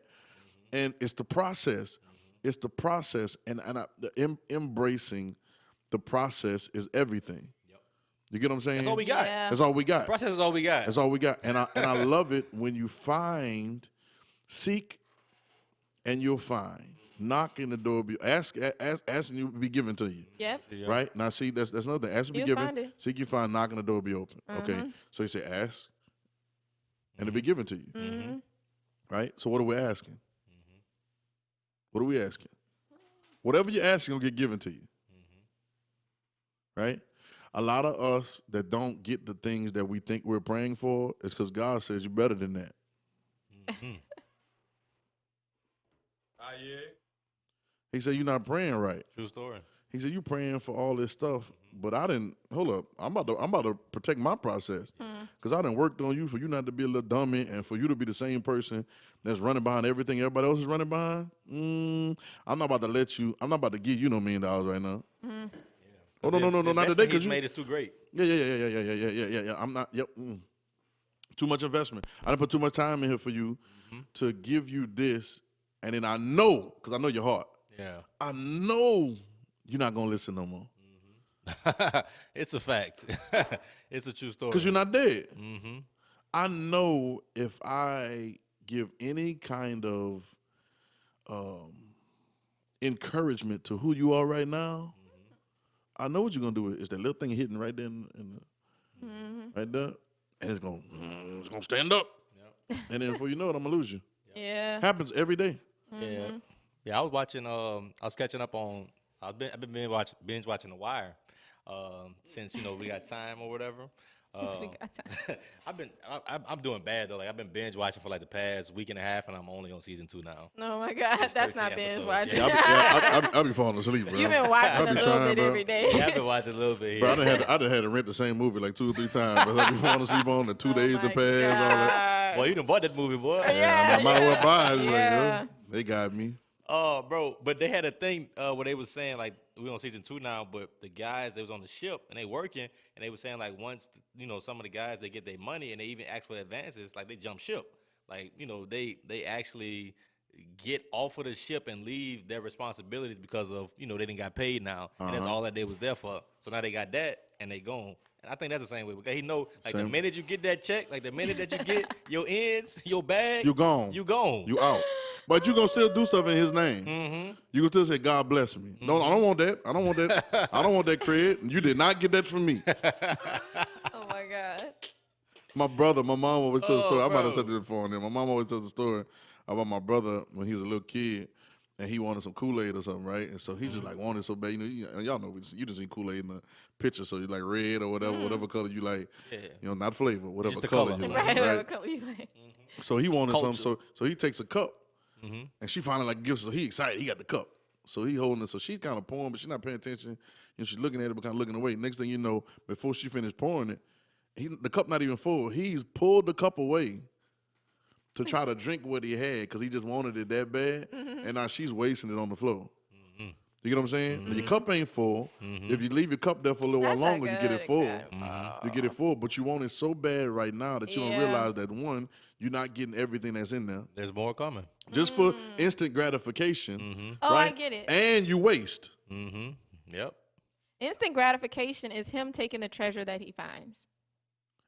And it's the process. It's the process, and embracing the process is everything. You get what I'm saying? That's all we got. Yeah. That's all we got. Process is all we got. That's all we got. And I love it when you seek, and you'll find. Knock in the door, asking you will be given to you. Yep. Right? Now see, that's another thing. Ask to be You'll given. find it. Seek, you find. Knock, and the door will be open. Okay. So you say ask, and it'll be given to you. Right? So what are we asking? What are we asking? Whatever you're asking will get given to you. Right? A lot of us that don't get the things that we think we're praying for is because God says you're better than that. Yeah. He said you're not praying right. True story. He said you praying for all this stuff, but I didn't. Hold up, I'm about to protect my process because I done worked on you for you not to be a little dummy and for you to be the same person that's running behind everything everybody else is running behind. I'm not about to let you. I'm not about to give you no $1 million right now. Oh no, not today because you made it too great. Yeah. I'm not. Yep. Too much investment. I done put too much time in here for you to give you this, and then I know because I know your heart. Yeah. I know you're not gonna listen no more It's a fact. It's a true story. because you're not dead. I know if I give any kind of encouragement to who you are right now, I know what you're gonna do. Is that little thing hitting right there, right there, and it's gonna stand up, and then before you know it, I'm gonna lose you. Yeah. Happens every day. Yeah. I was watching. I was catching up on. I've been binge watching The Wire since we got time or whatever. Since we got time. I'm doing bad though. Like I've been binge watching for like the past week and a half, and I'm only on season 2 now. Oh my God, It's that's 13 not binge episodes, watching. yeah. I be falling asleep, bro. You've been watching I a be little trying, bit bro. every day. Yeah, I've been watching a little bit. Bro, I Here. done had to rent the same movie like 2 or 3 times. But I be falling asleep on the 2 days to my pass, all that. God. Boy, you done bought that movie, boy. Yeah. I might as well buy it. It's Yeah. like, they got me. Oh, bro, but they had a thing where they was saying like we on season 2 now, but the guys they was on the ship and they working, and they was saying like once some of the guys they get their money and they even ask for advances, like they jump ship, like they actually get off of the ship and leave their responsibilities because of they didn't got paid now, and that's all that they was there for. So now they got that and they gone. And I think that's the same way because he know like the minute you get that check, like the minute that you get your ends, your bag, You gone. You gone. You out. But you gonna still do stuff in his name. Mm-hmm. You can still say, God bless me. No, I don't want that. I don't want that. I don't want that cred. You did not get that from me. Oh my God. My brother, my mom always tells a story. I might bro. have said this before on there. My mom always tells a story about my brother when he was a little kid and he wanted some Kool-Aid or something, right? And so he just like wanted so bad. Y'all know, you just see Kool-Aid in the picture, so you like red or whatever color you like. Yeah. Not flavor, whatever Just the color color. you like. Right, Right? whatever color you like. So he wanted Culture. some. So he takes a cup, and she finally like gives. So he excited. He got the cup. So he holding it. So she's kind of pouring, but she's not paying attention. She's looking at it, but kind of looking away. Next thing you know, before she finished pouring it, the cup not even full. He's pulled the cup away to try to drink what he had because he just wanted it that bad, and now she's wasting it on the floor. You get what I'm saying? Your cup ain't full. If you leave your cup there for a little while That's a longer, you get it good full. example. You get it full, but you want it so bad right now that you don't Yeah. realize that one, you're not getting everything that's in there. There's more coming. Just for instant gratification. Oh, I right? get it. And you waste. Yep. Instant gratification is him taking the treasure that he finds.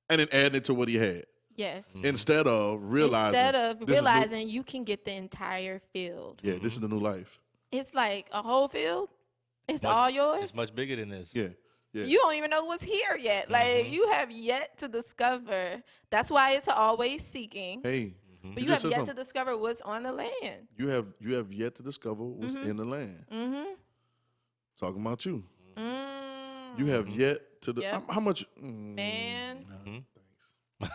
And then adding it to what he had. Yes. Instead of realizing. Instead of this is new- realizing you can get the entire field. Yeah, this is the new life. It's like a whole field. It's Much- all yours. It's much bigger than this. Yeah. Yeah. You don't even know what's here yet. Like you have yet to discover. That's why it's always seeking. Hey. But you just have said yet to something. discover what's on the land. You have yet to discover what's in the land. Talking about you. You have yet to. Yep. How much? Man.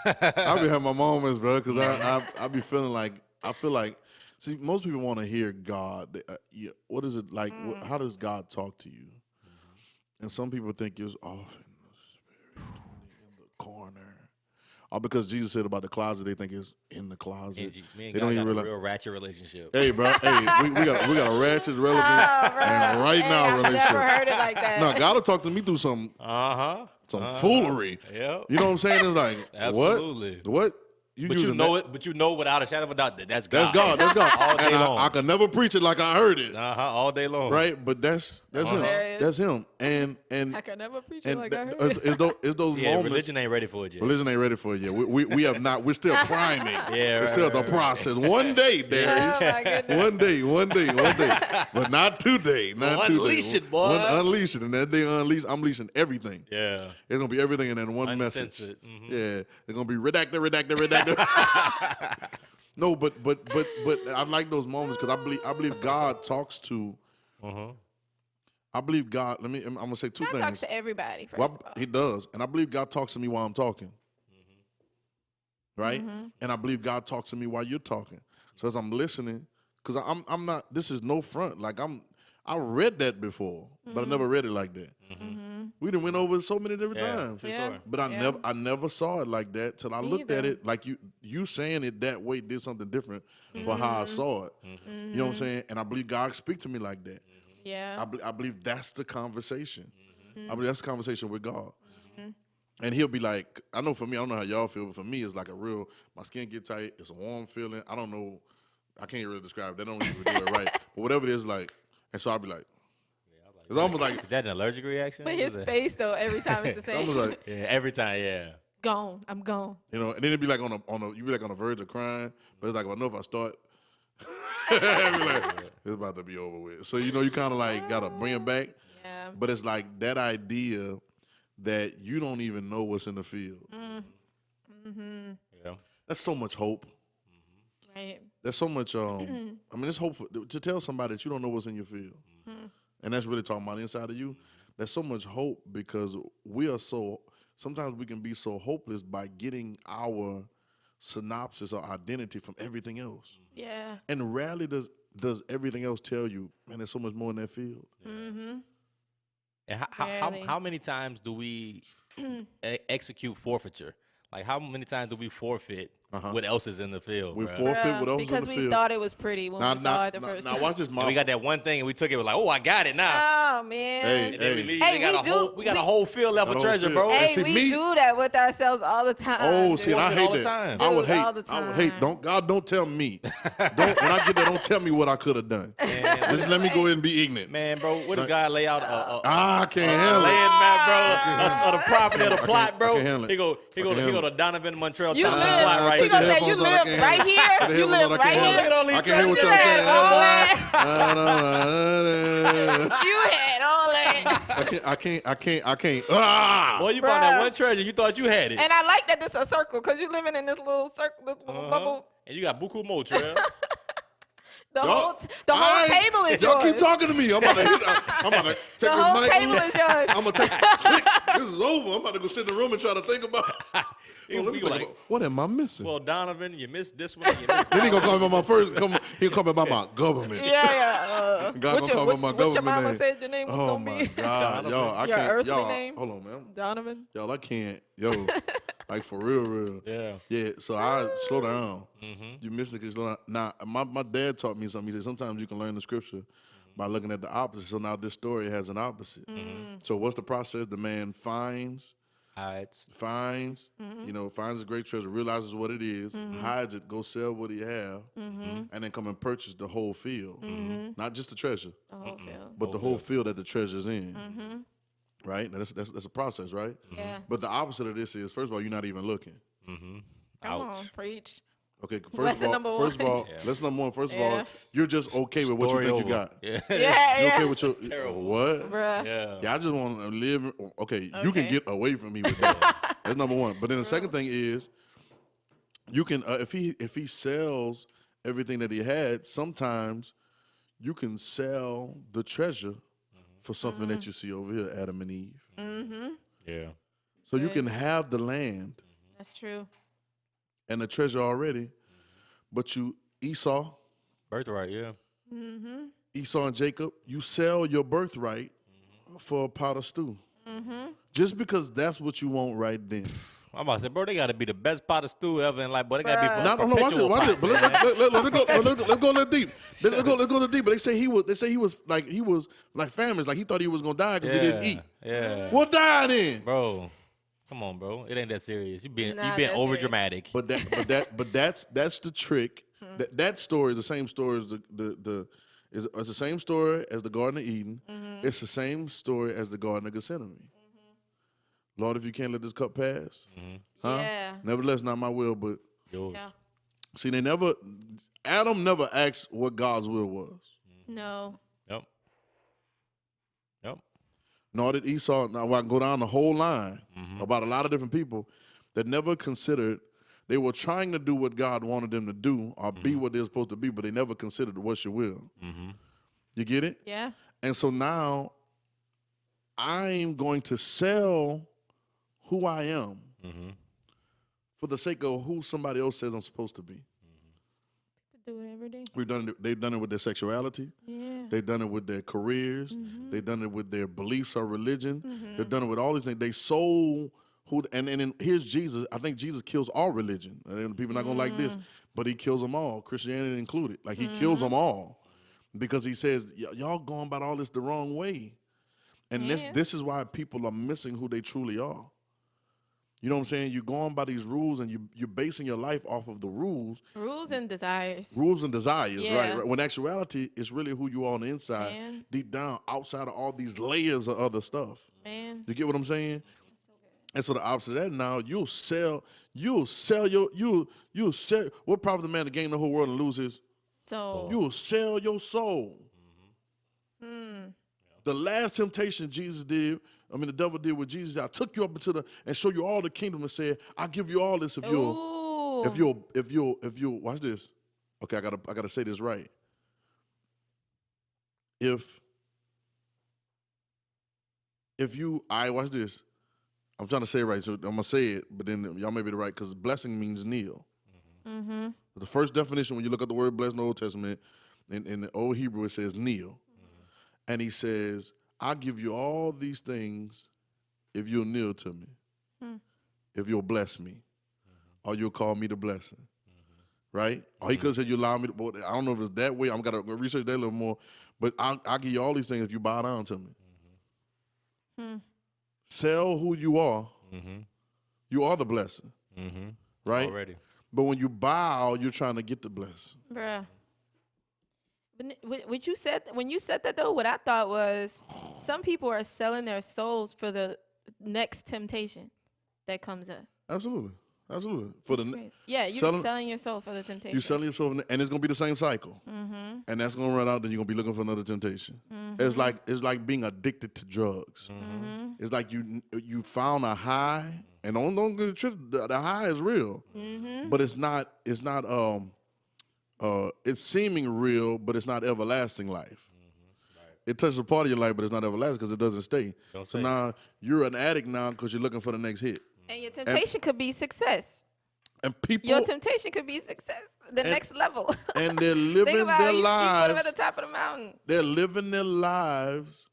I be having my moments, bro, because I be feeling like I feel like. See, most people want to hear God. What is it like? How does God talk to you? And some people think it's off in the spirit, in the corner. All because Jesus said about the closet, they think it's in the closet. Me and They God don't got even a realize. real ratchet relationship. Hey, bro. Hey, we got a ratchet relevant and right now I've relationship. never heard it like that. No, God will talk to me through some foolery. Yep. You know what I'm saying? It's like Absolutely. What? But you know it. But you know without a shadow of a doubt that that's God. That's God. That's God. All day And long. I can never preach it like I heard it. All day long. Right? But that's him. Hilarious. That's him. And I can never preach it and like I heard it. it's those Yeah, moments. religion ain't ready for it yet. Religion ain't ready for it yet. We have not. We're still priming. Yeah, It's still right, the right, process. One day, Darius. Oh my goodness. One day. But not today. Not today. Unleash it, boy. Unleash it. And that day I'm unleashing everything. Yeah. It's gonna be everything in that one message. Uncensored. Mhm. Yeah. They're gonna be redacted. No, but I like those moments because I believe God talks to. I believe God. I'm gonna say two God things. talks to everybody, first Well, of all. he does, and I believe God talks to me while I'm talking. Right, and I believe God talks to me while you're talking. So as I'm listening, because I'm not. This is no front. Like I read that before, but I never read it like that. We done went over it so many different times. True Yeah. story. But I never saw it like that till I looked at either. it. Like you saying it that way did something different for how I saw it. You know what I'm saying? And I believe God speak to me like that. Yeah. I believe that's the conversation. I believe that's the conversation with God. And he'll be like, I know for me, I don't know how y'all feel, but for me, it's like my skin get tight. It's a warm feeling. I don't know. I can't really describe it. They don't even do it right. But whatever it is, like, and so I'll be like, it's almost like, Is that an allergic reaction? But his face though, every time it's the same. almost like, Yeah, every time, yeah. Gone. I'm gone. you know, and then it'd be like you be like on the verge of crying, but it's like, I know if I start, it'd be like, it's about to be over with. So, you know, you kind of like got to bring it back. Yeah. But it's like that idea that you don't even know what's in the field. Yeah. That's so much hope. Right. There's so much, I mean, it's hope to tell somebody that you don't know what's in your field. And that's really talking about inside of you. There's so much hope because we are so sometimes we can be so hopeless by getting our synopsis or identity from everything else. Yeah. And rarely does everything else tell you, man, there's so much more in that field. Mm-hmm. And Rarely. how many times do we execute forfeiture? Like, how many times do we forfeit what else is in the field, We bruh? forfeit what else is in Because the we field. thought it was pretty when we saw it the first Now time. watch this, And we Mama. got that one thing, and we took it. We're like, oh, I got it now. Oh man. And then we leave. Hey, we got a whole field level Got a whole treasure, field. bro. And Hey, see, we me- do that with ourselves all the time. Oh, see, and I Forfeit hate all the that. time. I would Dude, hate. all the I would hate. time. Don't tell me. When I get there, don't tell me what I could have done. Just let me go ahead and be ignorant. Man, bro, what if God lay out I can't handle it. land map, bro, of the property of the plot, bro? I can't handle it. He go handle to Donovan Montreal You Thompson live. plot right He gonna here. say you live right here. You live right Look here. at all these I can hear what treasures. y'all You saying. had all that. I You had all that. can't. Ah! Boy, you found that Bruh. one treasure. You thought you had it. And I like that this is a circle because you living in this little circle, this little bubble. And you got buku more, Trail. The Y'all- whole table is Y'all yours. keep talking to me. I'm about to take The this whole mic. table is yours. I'm gonna take click. This is over. I'm about to go sit in the room and try to think about. You Let me think like, about what am I missing? well, Donovan, you missed this one. You missed Then he gonna call me by my first. He'll call me about my government. Yeah. God gonna call me by my what your government mama name. said your name was Oh gonna my be? God, y'all! I Your can't. earthly Y'all, name? hold on, man. Donovan. Y'all, I can't. Yo, like for real. Yeah. Yeah. So I slow down. You missed it because slow down. Now, my dad taught me something. He said sometimes you can learn the scripture by looking at the opposite. So now this story has an opposite. So what's the process? The man finds, Hides. finds a great treasure, realizes what it is, hides it, go sell what he have, and then come and purchase the whole field. Not just the treasure, The whole field. but the whole field that the treasure's in. Right? Now that's a process, right? Yeah. But the opposite of this is, first of all, you're not even looking. Come Ouch. on, preach. Okay, Lesson number one. lesson number one, first of all, Yeah. you're just okay with what you Story think over. you got. Yeah. You're Yeah. okay with your terrible. what? Bruh. Yeah. Yeah, I just want to live. Okay, you can Okay. get away from me with that. That's number one. But then the second thing is, you can if he sells everything that he had, sometimes you can sell the treasure for something that you see over here, Adam and Eve. Yeah. So you can have the land That's true. and the treasure already, but Esau Birthright, yeah. and Jacob, you sell your birthright for a pot of stew. Just because that's what you want right then. I'm about to say, bro, they got to be the best pot of stew ever in life, but they got to be Bruh. No, watch it. But let's go a little deep. Let's go a little deep. But they say he was like famished, like he thought he was gonna die because he didn't eat. Yeah. Well, die then. Bro, come on, bro. It ain't that serious. You being Nah, over that's serious. dramatic. But that's the trick. That story is the same story as it's the same story as the Garden of Eden. It's the same story as the Garden of Gethsemane. Lord, if you can't let this cup pass, Yeah. nevertheless, not my will, but Yours. Yeah. see, Adam never asked what God's will was. No. Yep. Yep. Nor did Esau. Now, I can go down the whole line about a lot of different people that never considered. They were trying to do what God wanted them to do or be what they're supposed to be, but they never considered what's your will. You get it? Yeah. And so now I'm going to sell who I am for the sake of who somebody else says I'm supposed to be. Do it every day. They've done it with their sexuality. Yeah. They've done it with their careers. They've done it with their beliefs or religion. They've done it with all these things. They sold who, and then here's Jesus. I think Jesus kills all religion. And people are not gonna like this, but he kills them all, Christianity included. Like he kills them all because he says y'all going about all this the wrong way, and this is why people are missing who they truly are. You know what I'm saying? You're going by these rules, and you're basing your life off of the rules. Rules and desires. Rules and desires, Yeah. right? When actuality, it's really who you are on the inside, Man. deep down, outside of all these layers of other stuff. Man. You get what I'm saying? And so the opposite of that now, you'll sell what profit the man to gain the whole world and lose his? So. You'll sell your soul. The last temptation the devil did with Jesus, I took you up and show you all the kingdom and said, I'll give you all this if you'll watch this. Okay, I gotta say this right. Watch this. I'm trying to say it right, so I'm gonna say it, but then y'all may be right because blessing means kneel. Mm-hmm. The first definition when you look at the word blessed in the Old Testament, in the Old Hebrew, it says kneel. And he says, I'll give you all these things if you'll kneel to me, if you'll bless me, or you'll call me the blessing. Right? Or he could have said, you allow me to, but I don't know if it's that way. I'm going to research that a little more. But I'll give you all these things if you bow down to me. Sell who you are. You are the blessing. Right? Already. But when you bow, you're trying to get the blessing. Bruh. What you said, when you said that though, what I thought was some people are selling their souls for the next temptation that comes up. Absolutely. For That's great. Yeah, you're selling your soul for the temptation. You're selling your soul, and it's going to be the same cycle. And that's going to run out, then you're going to be looking for another temptation. It's like being addicted to drugs. It's like you found a high, and don't get it twisted, the high is real. But it's not it's seeming real, but it's not everlasting life. It touches a part of your life, but it's not everlasting because it doesn't stay. So now you're an addict now because you're looking for the next hit. And your temptation could be success. And people, your temptation could be success, the next level. And they're living Think about their it, you lives. put them at the top of the mountain. They're living their lives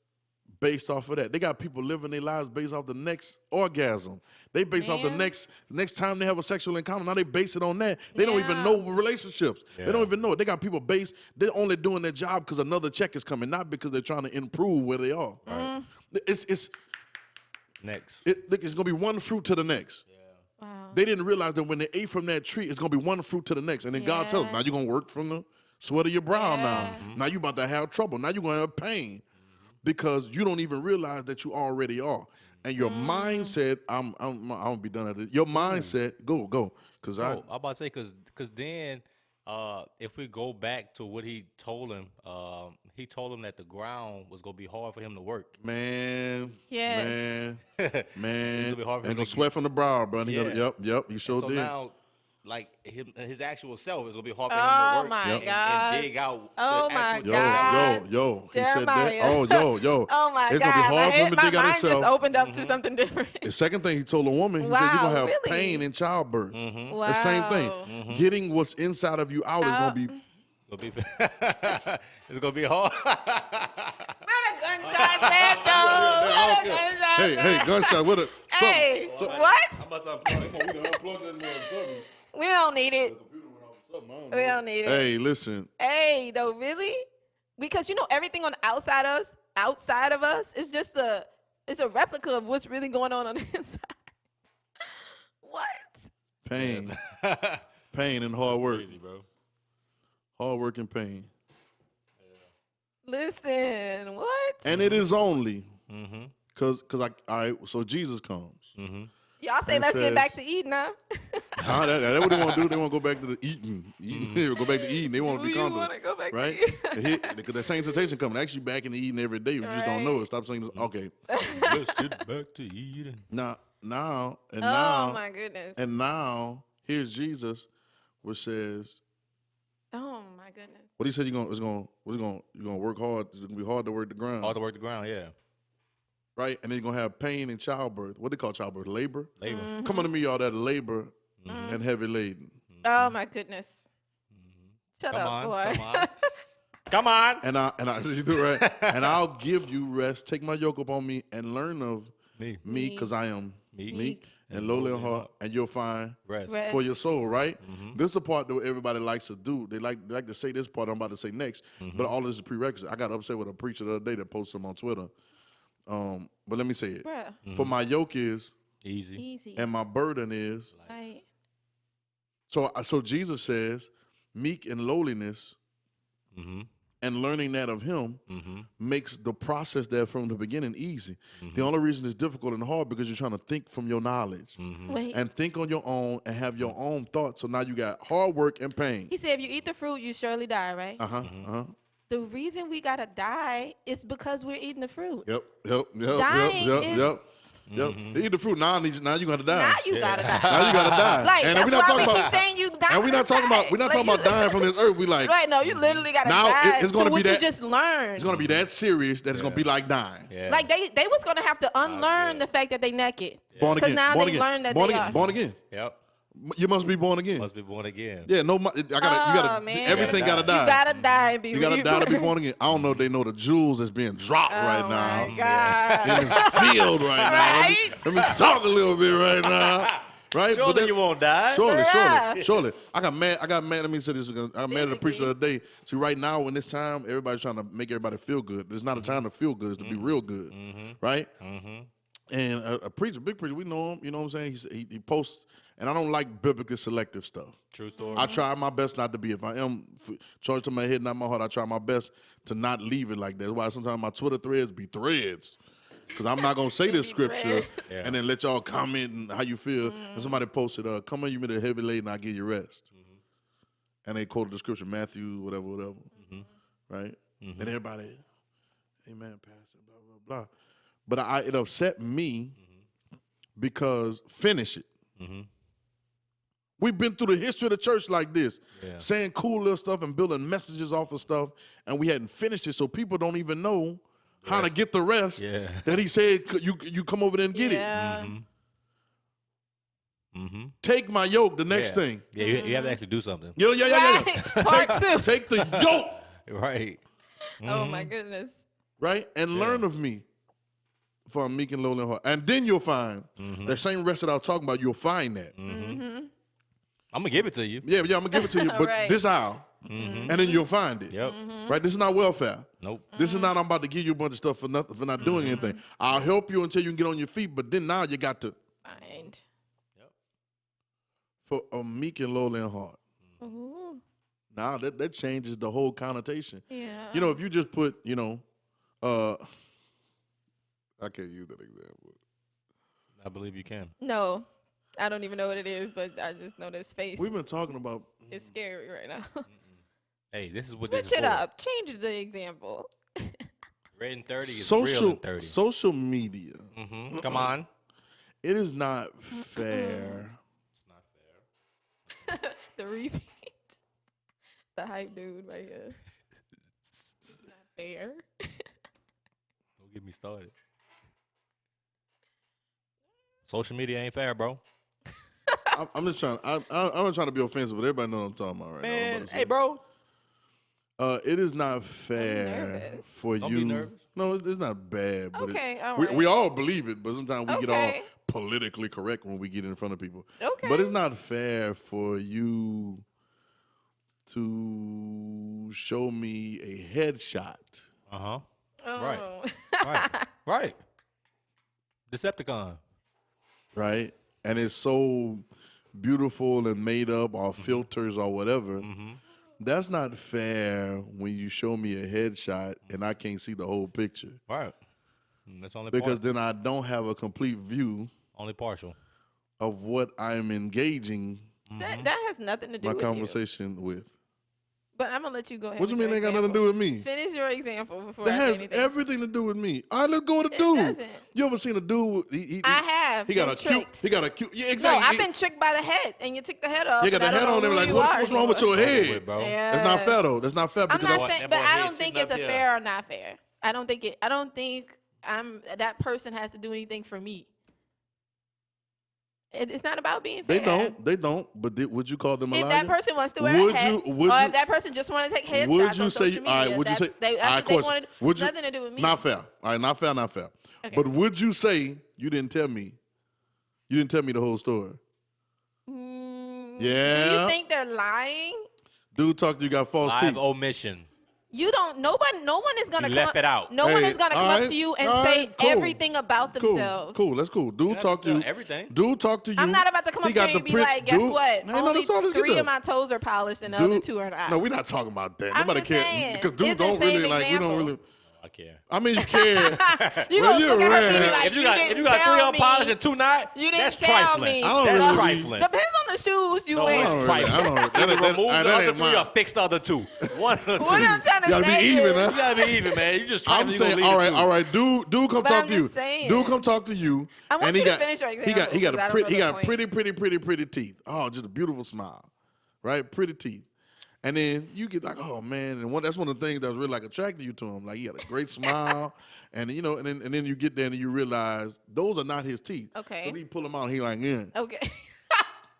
based off of that. They got people living their lives based off the next orgasm. They base off the next time they have a sexual encounter. Now they base it on that. They don't even know relationships. They don't even know it. They got people based. They're only doing their job because another check is coming, not because they're trying to improve where they are. Right. It's next. It's gonna be one fruit to the next. Wow. They didn't realize that when they ate from that tree, it's gonna be one fruit to the next. And then God tells them, now you're gonna work from the sweat of your brow now. Now you're about to have trouble. Now you're gonna have pain. Because you don't even realize that you already are. And your mindset, I'm gonna be done at it. Your mindset, go. Cause I'm about to say, cause then if we go back to what he told him that the ground was gonna be hard for him to work. Man. Yes. Man. It's gonna be hard for him and gonna to sweat from the brow, bro. And yep, he sure so did. Now, like his actual self is gonna be hard for him to work my God. and dig out. Oh my the God. Yo. He said Jeremiah. that. Yo. Oh my God. It's gonna be hard for him to dig out My mind himself. just opened up to something different. The second thing he told a woman, he said you're gonna have pain in childbirth. Wow. The same thing. Getting what's inside of you out is gonna be. It's gonna be hard. Where the gunshot at though? Hey, gunshot with it. Hey, what? I must unplug. We don't need it. We don't need it. Hey, listen. Hey, though, really? Because everything on the outside of us is just it's a replica of what's really going on the inside. What? Pain. Pain and hard work. Crazy, bro. Hard work and pain. Listen, what? And it is only because so Jesus comes. Y'all say and let's says, get back to eating, huh? Nah, that's what they want to do. They want to go back to the eating. Go back to eating. They want to be comfortable. Want to go back right? to eating? Because that same temptation coming. Actually, back in the eating every day. You just don't know it. Stop saying this. Okay. Let's get back to eating. Now, Oh my goodness. And now here's Jesus, which says, oh my goodness. what he said you're gonna work hard. It's gonna be hard to work the ground. Hard to work the ground, yeah. Right? And then you're gonna have pain in childbirth. What they call childbirth? Labor? Labor. Come on to me, y'all that labor and heavy laden. Oh my goodness. Shut Come up, on, boy. come on. Come on. And I you do it right. And I'll give you rest. Take my yoke upon me and learn of me, because I am meek and lowly in heart, and you'll find Rest. for your soul, right? This is the part that everybody likes to do. They like to say this part I'm about to say next, but all this is prerequisite. I got upset with a preacher the other day that posted them on Twitter. But let me say it. For my yoke is easy. and my burden is. Right. So Jesus says, meek and lowliness and learning that of him makes the process there from the beginning easy. The only reason it's difficult and hard because you're trying to think from your knowledge and think on your own and have your own thoughts. So now you got hard work and pain. He said if you eat the fruit, you surely die, right? The reason we gotta die is because we're eating the fruit. Yep. Dying is Yep. They eat the fruit. Now you gotta die. Now you gotta die. Now you gotta die. Like, and that's we're not why talking we about keep saying you die. and we're not talking about dying from this earth. We like Right, no, you literally gotta now die. it's gonna to be what that you just learned. It's gonna be that serious that it's gonna be like dying. Yeah. Like they was gonna have to unlearn the fact that they naked. Born again. Now Born they again. learned that born they again. are. Born again. Yep. You must be born again. Must be born again. Yeah, no, you gotta. Man. Everything gotta die. You gotta die and be You gotta die to be reborn. born again. I don't know if they know the jewels that's being dropped right now. Oh my God. In this field right now. Right? Let me talk a little bit right now. Right? Surely then- you won't die. Surely. I got mad. Let me say this again. I got mad at the preacher the other day. See, right now in this time, everybody's trying to make everybody feel good. It's not a time to feel good. It's to be real good. Right? And a preacher, big preacher, we know him. You know what I'm saying? He posts, and I don't like biblically selective stuff. True story. I try my best not to be. If I am charged to my head, not my heart, I try my best to not leave it like that. That's why sometimes my Twitter threads be threads. Because I'm not going to say this scripture and then let y'all comment and how you feel. And somebody posted, come on, you made a heavy laden, and I'll give you rest. And they quoted the scripture, Matthew, whatever. Right? And everybody, amen, pastor, blah, blah, blah. But it upset me because finish it. We've been through the history of the church like this, saying cool little stuff and building messages off of stuff, and we hadn't finished it, so people don't even know how to get the rest that he said you come over there and get it. Take my yoke, the next thing. Yeah, you have to actually do something. Yeah. Part two. Take the yoke. Right. Oh my goodness. Right? And learn of me. For I'm meek and lowly in heart. And then you'll find that same rest that I was talking about, you'll find that. I'm gonna give it to you. Yeah, I'm gonna give it to you, but this hour. And then you'll find it. Yep. Right? This is not welfare. Nope. This is not I'm about to give you a bunch of stuff for nothing, for not doing anything. I'll help you until you can get on your feet, but then now you got to Find. for a meek and lowly in heart. Ooh. Now that changes the whole connotation. Yeah. You know, if you just put, I can't use that example. I believe you can. No, I don't even know what it is, but I just know this face. We've been talking about. It's scary right now. Hey, this is what this is Switch it for. up. Change the example. RedIn30 is real in 30. Social media. Come on. It is not fair. It's not fair. The repeat. The hype dude right here. It's not fair. Don't get me started. Social media ain't fair, bro. I'm just trying. I'm not trying to be offensive, but everybody knows what I'm talking about right now. Man, hey, bro. It is not fair nervous. for Don't you. be nervous. No, it's not bad. But Okay, all we right. all believe it, but sometimes we get all Okay. politically correct when we get in front of people. Okay. But it's not fair for you to show me a headshot. Uh-huh. Oh. Right. Decepticon. Right? And it's so beautiful and made up or filters or whatever. That's not fair when you show me a headshot and I can't see the whole picture. Right. That's only Because part. then I don't have a complete view Only partial. of what I'm engaging That has nothing to do my with you. conversation with. But I'm going to let you go ahead. What you with mean your ain't got nothing to do with me? Finish your example before That I say has anything. everything to do with me. All right, let's go with the dude. doesn't. You ever seen a dude? He I have. He got been a cute. tricked. He got a cute. Yeah, No, exactly. I've been tricked by the head, and you took the head off. You got and the I head don't on know him. who Like, you what's are wrong with anymore. your With, head? bro. Yeah. That's not fair though. That's not fair I'm because not saying, that but boy I head don't think sitting it's up a here. fair or not fair. I don't think that person has to do anything for me. It's not about being fair. They don't. But would you call them a If liar? that person wants to wear a hat, or if that person just want to take headshots Would you on say? social All media, right. Would you say? that's all right, what they question. want. Would you? Nothing to do with me. Not fair. All right. Not fair. Not fair. Okay. But would you say you didn't tell me? You didn't tell me the whole story. Do Yeah. you think they're lying? Dude, talk to you got false Live teeth. omission. You don't. No one is gonna You come left it out. No one Hey, is gonna come all up right, to you and all say right, cool. everything about themselves. Cool. That's cool. Dude, Not talk to you. everything. Dude, talk to you. I'm not about to come He up to got you the and be print- like, guess dude, what? No, Only that's all. Let's get 3 there. of my toes are polished and the other 2 are not. No, we're not talking about that. I'm Nobody just cares. saying, Because it's dudes the don't same really like. We don't example. really. I care. I mean, you care. You Well, gonna you're look at her rare. and be like, If you got didn't 3 tell unpolished me. and 2 not, You didn't that's tell trifling. me. I don't That's really- trifling. Depends on the shoes you No, wear. it's trifling. I don't know. Either remove the that other ain't three or mine. fix the other two. One of the two. What I'm trying to Gotta be say even, is, huh? You gotta be even, man. You just trying I'm to saying, lead all the right, two. all right. Dude, come But talk I'm to you. just saying. Dude, come talk to you. I want and you he to got, finish your he example, got 'cause I don't know he the got point. pretty teeth. Oh, just a beautiful smile, right? Pretty teeth. And then you get like, oh man, and that's one of the things that was really like attracting you to him. Like he had a great smile, and you know, and then you get there and you realize those are not his teeth. Okay. So he pull them out. And he like, yeah. Okay.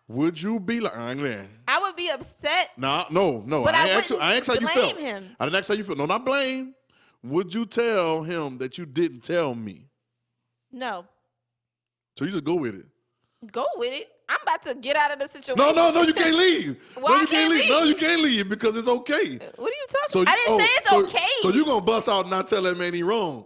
Would you be like, yeah. I would be upset. No. But I asked how you blame felt. him. I didn't ask how you felt. No, not blame. Would you tell him that you didn't tell me? No. So you just go with it. Go with it. I'm about to get out of the situation. No, you can't leave. Why no, you I can't leave? No, you can't leave because it's okay. What are you talking So about? I didn't say it's okay. So you gonna bust out and not tell that man he wrong?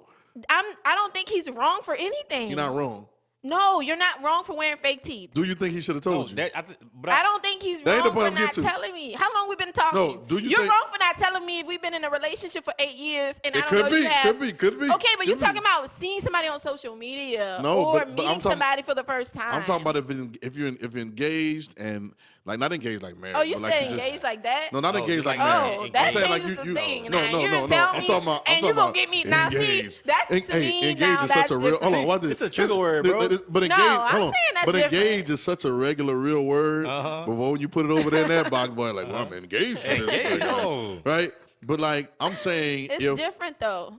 I don't think he's wrong for anything. You're not wrong. No, you're not wrong for wearing fake teeth. Do you think he should have told you? I don't think he's That ain't wrong the point for I'm getting not to. telling me. How long we been talking? No, do you You're think- wrong for not telling me if we've been in a relationship for 8 years and It I don't could know be, you have. could be. Okay, but you're could be. talking about seeing somebody on social media No, or but I'm meeting talking- somebody for the first time. I'm talking about if you're engaged and like not engaged like married. Oh, you but like said just- engaged like that? No, not Oh, engaged like like married. Oh, I'm that saying changes like the thing. No, Now, no, you no, didn't no. tell I'm me, talking about. and you gonna get me now? See, engaged. that to me engaged now is such that's a real. Hold on, different. watch this. It's a trigger word, bro. But engaged, I'm hold on. saying that's But different. engaged is such a regular, real word. Uh-huh. But when you put it over there in that box, boy, like, well, I'm engaged to this Engaged, thing, no. right? But like, I'm saying, It's if different though.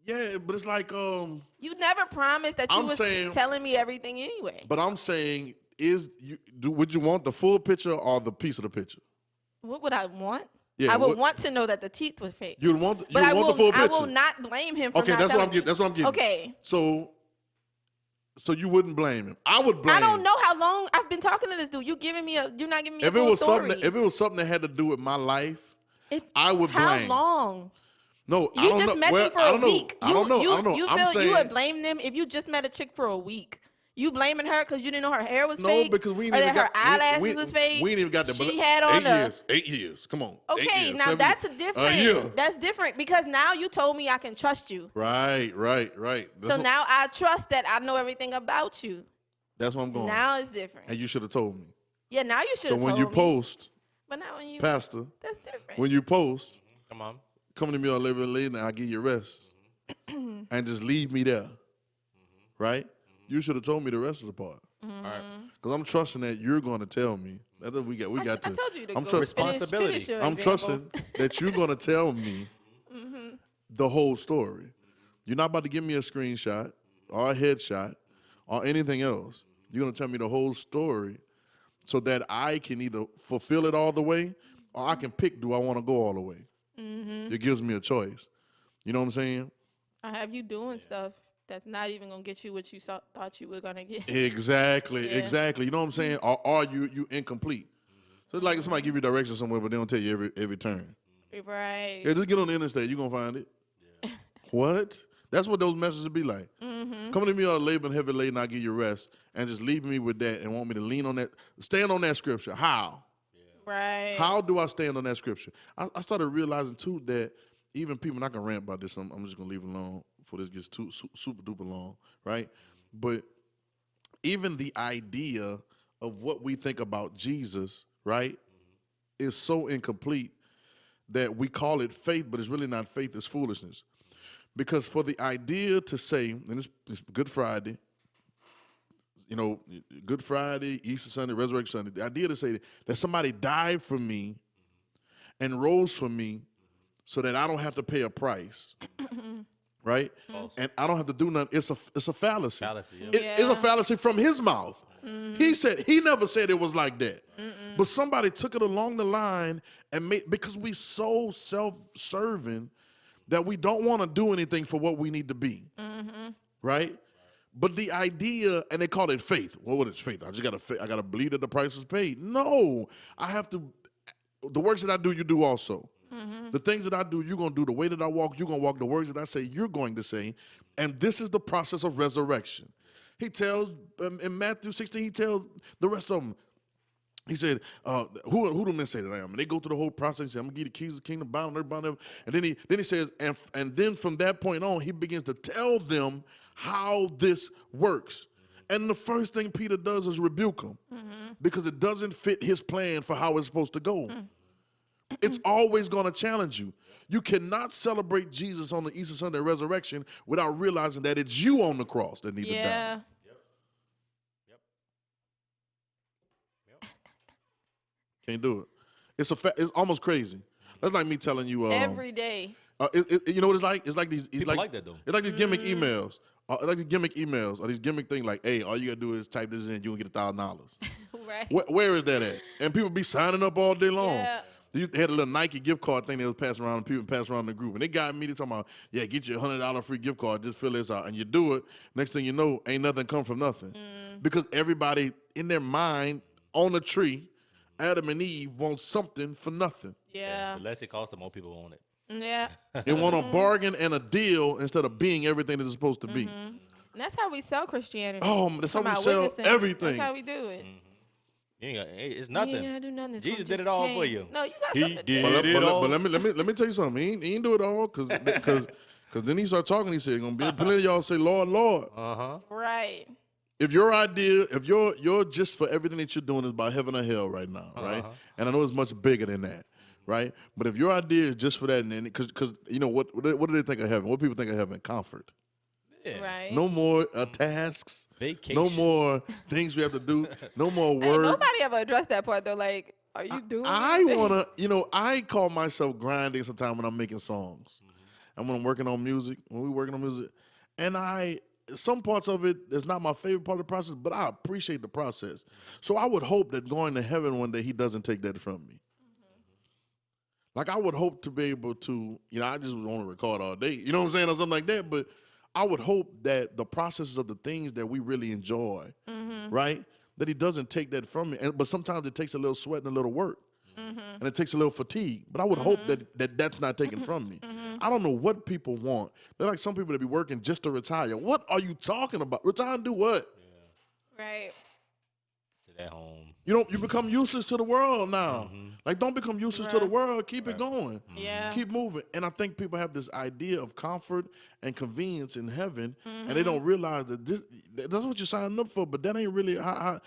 yeah, but it's like, You never promised that you I'm was saying- telling me everything anyway. but I'm saying, would you want the full picture or the piece of the picture? What would I want? Yeah, I would what- want to know that the teeth were fake. You'd want the But full picture. I will not blame him for Okay, not that's what telling I'm getting. me. That's what I'm getting. Okay. So you wouldn't blame him. I would blame. I don't know how long I've been talking to this dude. You're not giving me a If it full was story. if it was something that had to do with my life, If- I would blame. How long? No, I You don't just know. met Well, them for I a don't know. week. I don't know. I don't know. You I'm feel saying, you would blame them if you just met a chick for a week. You blaming her because you didn't know her hair was no, fake? because we ain't or even that got her eyelashes was fake? We ain't even got the She had on 8 years. Come on. 8 Okay, years, now 7 that's a years. different. year. That's different because now you told me I can trust you. Right. So now I trust that I know everything about you. That's what I'm going. Now it's different. And you should have told me. Yeah, now you should So have when told you me. post, But not when you. Pastor, That's different. when you post, Come on. come to me on living late and I'll give you rest. And just leave me there. Right? You should have told me the rest of the part. All right. Because I'm trusting that you're going to tell me. That's what we got I to. told you to I'm go trust- finish Responsibility. your I'm example. trusting that you're going to tell me the whole story. You're not about to give me a screenshot or a headshot or anything else. You're going to tell me the whole story so that I can either fulfill it all the way or I can pick, do I want to go all the way? It gives me a choice. You know what I'm saying? I have you doing stuff that's not even gonna get you what you thought you were gonna get. Exactly. Yeah. You know what I'm saying? Or are you incomplete? So it's like somebody give you directions somewhere, but they don't tell you every turn. Right. Yeah, just get on the interstate. You're going to find it. Yeah. What? That's what those messages be like. Come to me all labor and heavy laden, I'll give you rest. And just leave me with that and want me to lean on that, stand on that scripture. How? Right. How do I stand on that scripture? I started realizing, too, that even people, and I can rant about this, I'm just going to leave it alone before this gets too super duper long, right? But even the idea of what we think about Jesus, right, is so incomplete that we call it faith, but it's really not faith, it's foolishness. Because for the idea to say, and it's Good Friday, you know, Good Friday, Easter Sunday, Resurrection Sunday, the idea to say that somebody died for me and rose for me so that I don't have to pay a price, right? And I don't have to do nothing. It's a fallacy. Fallacy, yeah. It's a fallacy from his mouth. He never said it was like that. But somebody took it along the line and made, because we so self-serving that we don't want to do anything for what we need to be, right? But the idea, and they call it faith. Well, what is faith? I gotta believe that the price is paid. No, I have to. The works that I do, you do also. The things that I do, you're gonna do. The way that I walk, you're gonna walk. The words that I say, you're going to say. And this is the process of resurrection. He tells in Matthew 16, he tells the rest of them. He said, who do men say that I am? And they go through the whole process. He said, I'm going to give you the keys of the kingdom, bound everybody. And then he says, and then from that point on, he begins to tell them how this works. And the first thing Peter does is rebuke him because it doesn't fit his plan for how it's supposed to go. It's always going to challenge you. You cannot celebrate Jesus on the Easter Sunday resurrection without realizing that it's you on the cross that need to die. Can't do it. It's almost crazy. That's like me telling you every day. You know what it's like? It's like these. People like that though. It's like these gimmick emails. Like these gimmick emails or these gimmick things. Like, hey, all you gotta do is type this in, you gonna get $1,000. Right. Where is that at? And people be signing up all day long. Yeah. They had a little Nike gift card thing they was passing around, and people pass around the group, and they got me to talking about, yeah, get you $100 free gift card, just fill this out, and you do it. Next thing you know, ain't nothing come from nothing, because everybody in their mind on the tree, Adam and Eve want something for nothing. Yeah. The less it costs, the more people want it. Yeah. They want a bargain and a deal instead of being everything that it's supposed to be. And that's how we sell Christianity. Oh, that's how we sell everything. That's how we do it. You ain't got, it's nothing. You ain't gotta do nothing. It's Jesus gonna did it just all change. for you. No, you got He something to do. did. But let me tell you something. He ain't do it all because then he started talking. He said, "Gonna be plenty of y'all say, Lord, Lord." Right. If your idea, if your gist for everything that you're doing is about heaven or hell right now, right? And I know it's much bigger than that, right? But if your idea is just for that, and then because you know what do they think of heaven? What people think of heaven? Comfort. Yeah. Right. No more tasks. Vacation. No more things we have to do. No more Hey, work. nobody ever addressed that part though. Like, are you doing? I anything? wanna, I call myself grinding sometimes when I'm making songs, and when I'm working on music. When we're working on music, and some parts of it is not my favorite part of the process, but I appreciate the process. So I would hope that going to heaven one day, He doesn't take that from me. Like I would hope to be able to, I just want to record all day, you know what I'm saying, or something like that. But I would hope that the processes of the things that we really enjoy, right, that He doesn't take that from me. But sometimes it takes a little sweat and a little work. And it takes a little fatigue. But I would hope that that's not taken from me. I don't know what people want. They're like some people that be working just to retire. What are you talking about? Retire and do what? Right. Sit at home. You become useless to the world now. Like, don't become useless to the world. Keep it going. Yeah. Keep moving. And I think people have this idea of comfort and convenience in heaven, and they don't realize that that's what you're signing up for, but that ain't really how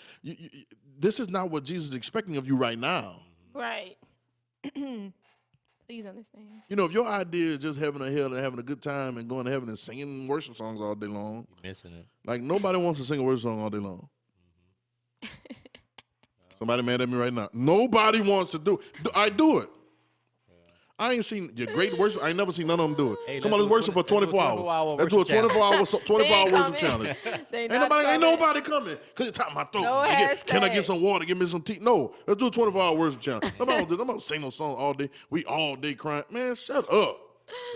this is not what Jesus is expecting of you right now. Right. Please understand. If your idea is just heaven or hell and having a good time and going to heaven and singing worship songs all day long, You're missing it. like nobody wants to sing a worship song all day long. Somebody mad at me right now. Nobody wants to do it. I do it. I ain't seen your great worship. I ain't never seen none of them do it. Hey, Come on, let's worship for 24 hours. Let's do a 24-hour worship challenge. Ain't nobody coming. Because it's top of my throat. No Can I hashtag. get some water? Give me some tea. No, let's do a 24-hour worship challenge. Nobody don't sing no song all day. We all day crying. Man, shut up.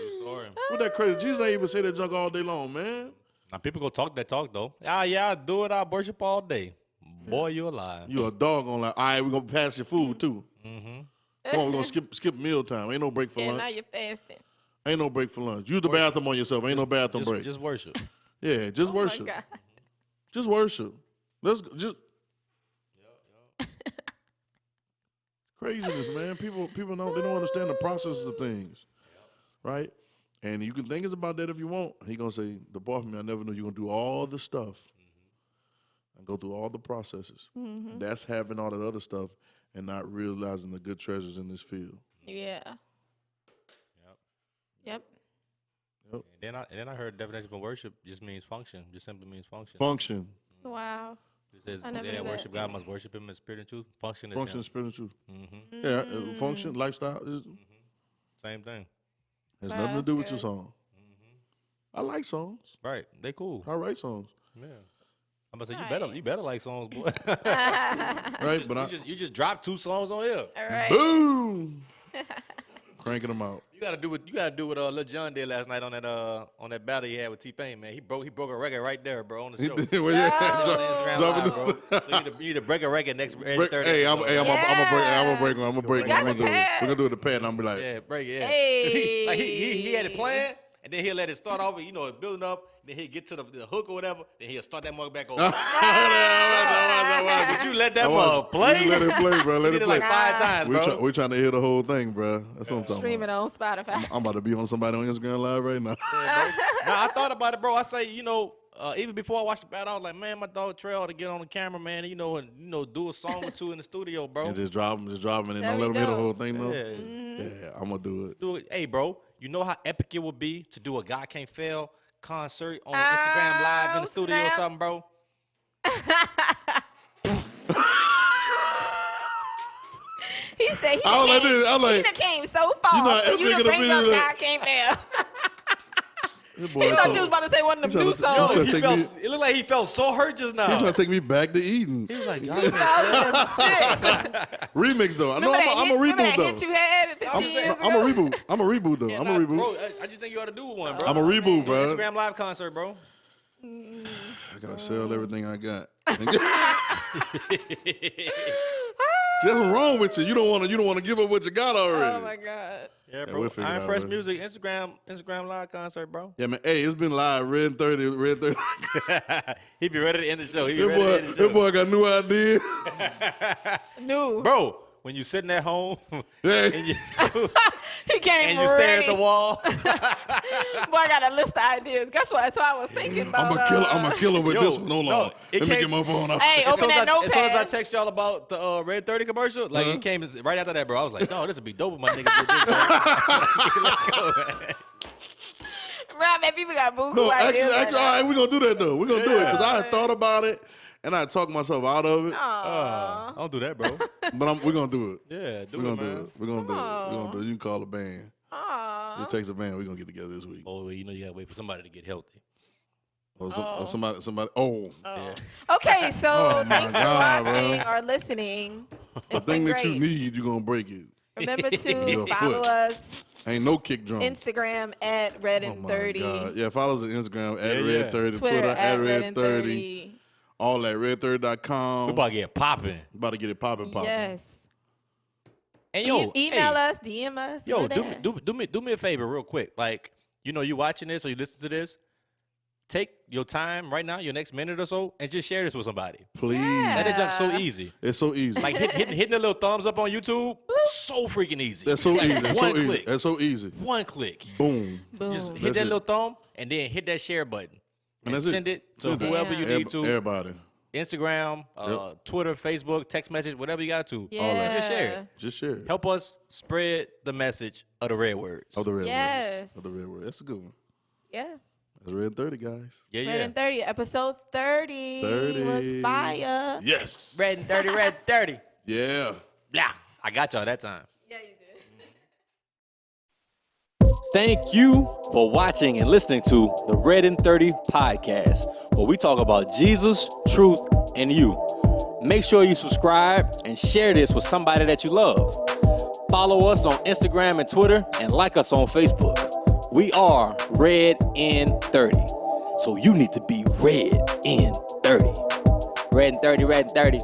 True story. What that crazy? Jesus ain't even say that junk all day long, man. Now people go talk that talk though. Yeah, I do it. I worship all day. Boy, you alive. You a dog on like, all right, we're going to pass your food too. Come on, we're going to skip meal time. Ain't no break for Yeah, now lunch. you're fasting. Ain't no break for lunch. Use the bathroom on yourself. Ain't no bathroom break. Just worship. Yeah, just Oh worship. my God. Just worship. Let's go. Just craziness, man. People don't understand the processes of things, right? And you can think it's about that if you want. He gonna say, "Depart from me, I never knew you." Gonna do all the stuff and go through all the processes. That's having all that other stuff and not realizing the good treasures in this field. Yeah. Yep. And then I heard definition for worship just means function. Just simply means function. Function. Wow. It says I never they that knew that. worship God must worship Him in spirit and truth. Function is Function, Him. spiritual. Yeah, function, lifestyle. Same thing. Has Wow, nothing to that's do with your good. song. I like songs. Right. They cool. I write songs. Yeah. I'm about to say Right. you better like songs, boy. Right, but you just dropped 2 songs on here. All right. boom, cranking them out. You gotta do what Lil Jon did last night on that battle he had with T-Pain, man. He broke a record right there, bro, on the show. Well, yeah, On drop- Instagram dropping Live, bro. So you need to break a record next break- 30. Hey, I'm gonna break one. I'm gonna break one. got the pad. We're gonna do it the pad. And I'm gonna be like, Yeah, break it. Yeah. 'Cause he had it playing, and then he'll let it start off. It building up. Then he'll get to the hook or whatever. Then he'll start that mug back over. But you let that mug play. You let it play, bro. Let You it did it play. like 5 times, bro. We're trying to hear the whole thing, bro. That's what I'm talking Stream it about. on Spotify. I'm about to be on somebody on Instagram Live right now. Now I thought about it, bro. I say, even before I watched the battle, I was like, man, my dog Trey ought to get on the camera, man, and do a song or two in the studio, bro. And just drop them, and don't let them hear the whole thing, though. Yeah, I'm gonna do it. Hey, bro, you know how epic it would be to do a God Can't Fail concert on Instagram Live in the studio or something, bro? He said he came so far for you to bring up God Can't Fail. He thought you was about to say one of them new songs. It looked like he felt so hurt just now. He's trying to take me back to Eden. He was like, 2006. Remix, though. I know I'm a reboot, though. Hit you had 15 years ago? I'm a reboot, though. I'm a reboot. Bro, I just think you ought to do one, bro. I'm a reboot, bro. Instagram Live concert, bro. I gotta sell everything I got. That's what's wrong with you. You don't want to give up what you got already. Oh my God. Yeah, bro. Iron Fresh Music, Instagram Live concert, bro. Yeah, man. Hey, it's been live. RedIn30. He be ready to end the show. That boy got new ideas. New. Bro, when you sitting at home and you, he came and you stare at the wall. Boy, I got a list of ideas. Guess what? That's what I was thinking about. I'm a killer with this one. Hold on. Let me get my phone out. Hey, open that notepad. As soon as I text y'all about the RedIn30 commercial, like it came right after that, bro. I was like, no, this would be dope if my niggas did this, bro. Let's go, man. Right, man, people got boo-hoo No, ideas. actually, all right, we're going to do that, though. We're going to do it because I had thought about it. And I talked myself out of it. Don't do that, bro. But we're going to do it. Yeah, We're going to do it. We're going to do it. We're going to do it. You can call a band. Just text a band. We're going to get together this week. Oh, you got to wait for somebody to get healthy. Or somebody. Oh. Yeah. Okay, so thanks for watching bro. or listening. The thing that you need, you're going to break it. Remember to follow us. Ain't no kick drum. Instagram at RedIn30. Oh my God. Yeah, follow us on Instagram at RedIn30. Twitter at RedIn30. All at RedIn30.com. We about to get popping. About to get it popping. Yes. And yo, email us, DM us. Yo, do me a favor real quick. Like, you watching this or you listen to this, take your time right now, your next minute or so, and just share this with somebody. Please. Yeah. That junk's so easy. It's so easy. Like hitting the little thumbs up on YouTube, so freaking easy. That's so easy. That's One so click. easy. That's so easy. One click. Boom. Just hit That's that it. little thumb and then hit that share button. And that's send it to whoever you need to. Everybody. Instagram, Twitter, Facebook, text message, whatever you got to. Yeah. All that. Just share it. Just share it. Help us spread the message of the red words. Of the red Yes. words. Of the red words. That's a good one. Yeah. That's RedIn30, guys. Yeah. RedIn30, episode 30 was fire. Yes. RedIn30. Yeah. Blah. I got y'all that time. Yeah, you did. Thank you for watching and listening to the RedIn30 podcast, where we talk about Jesus, truth, and you. Make sure you subscribe and share this with somebody that you love. Follow us on Instagram and Twitter and like us on Facebook. We are RedIn30, so you need to be RedIn30. RedIn30, RedIn30.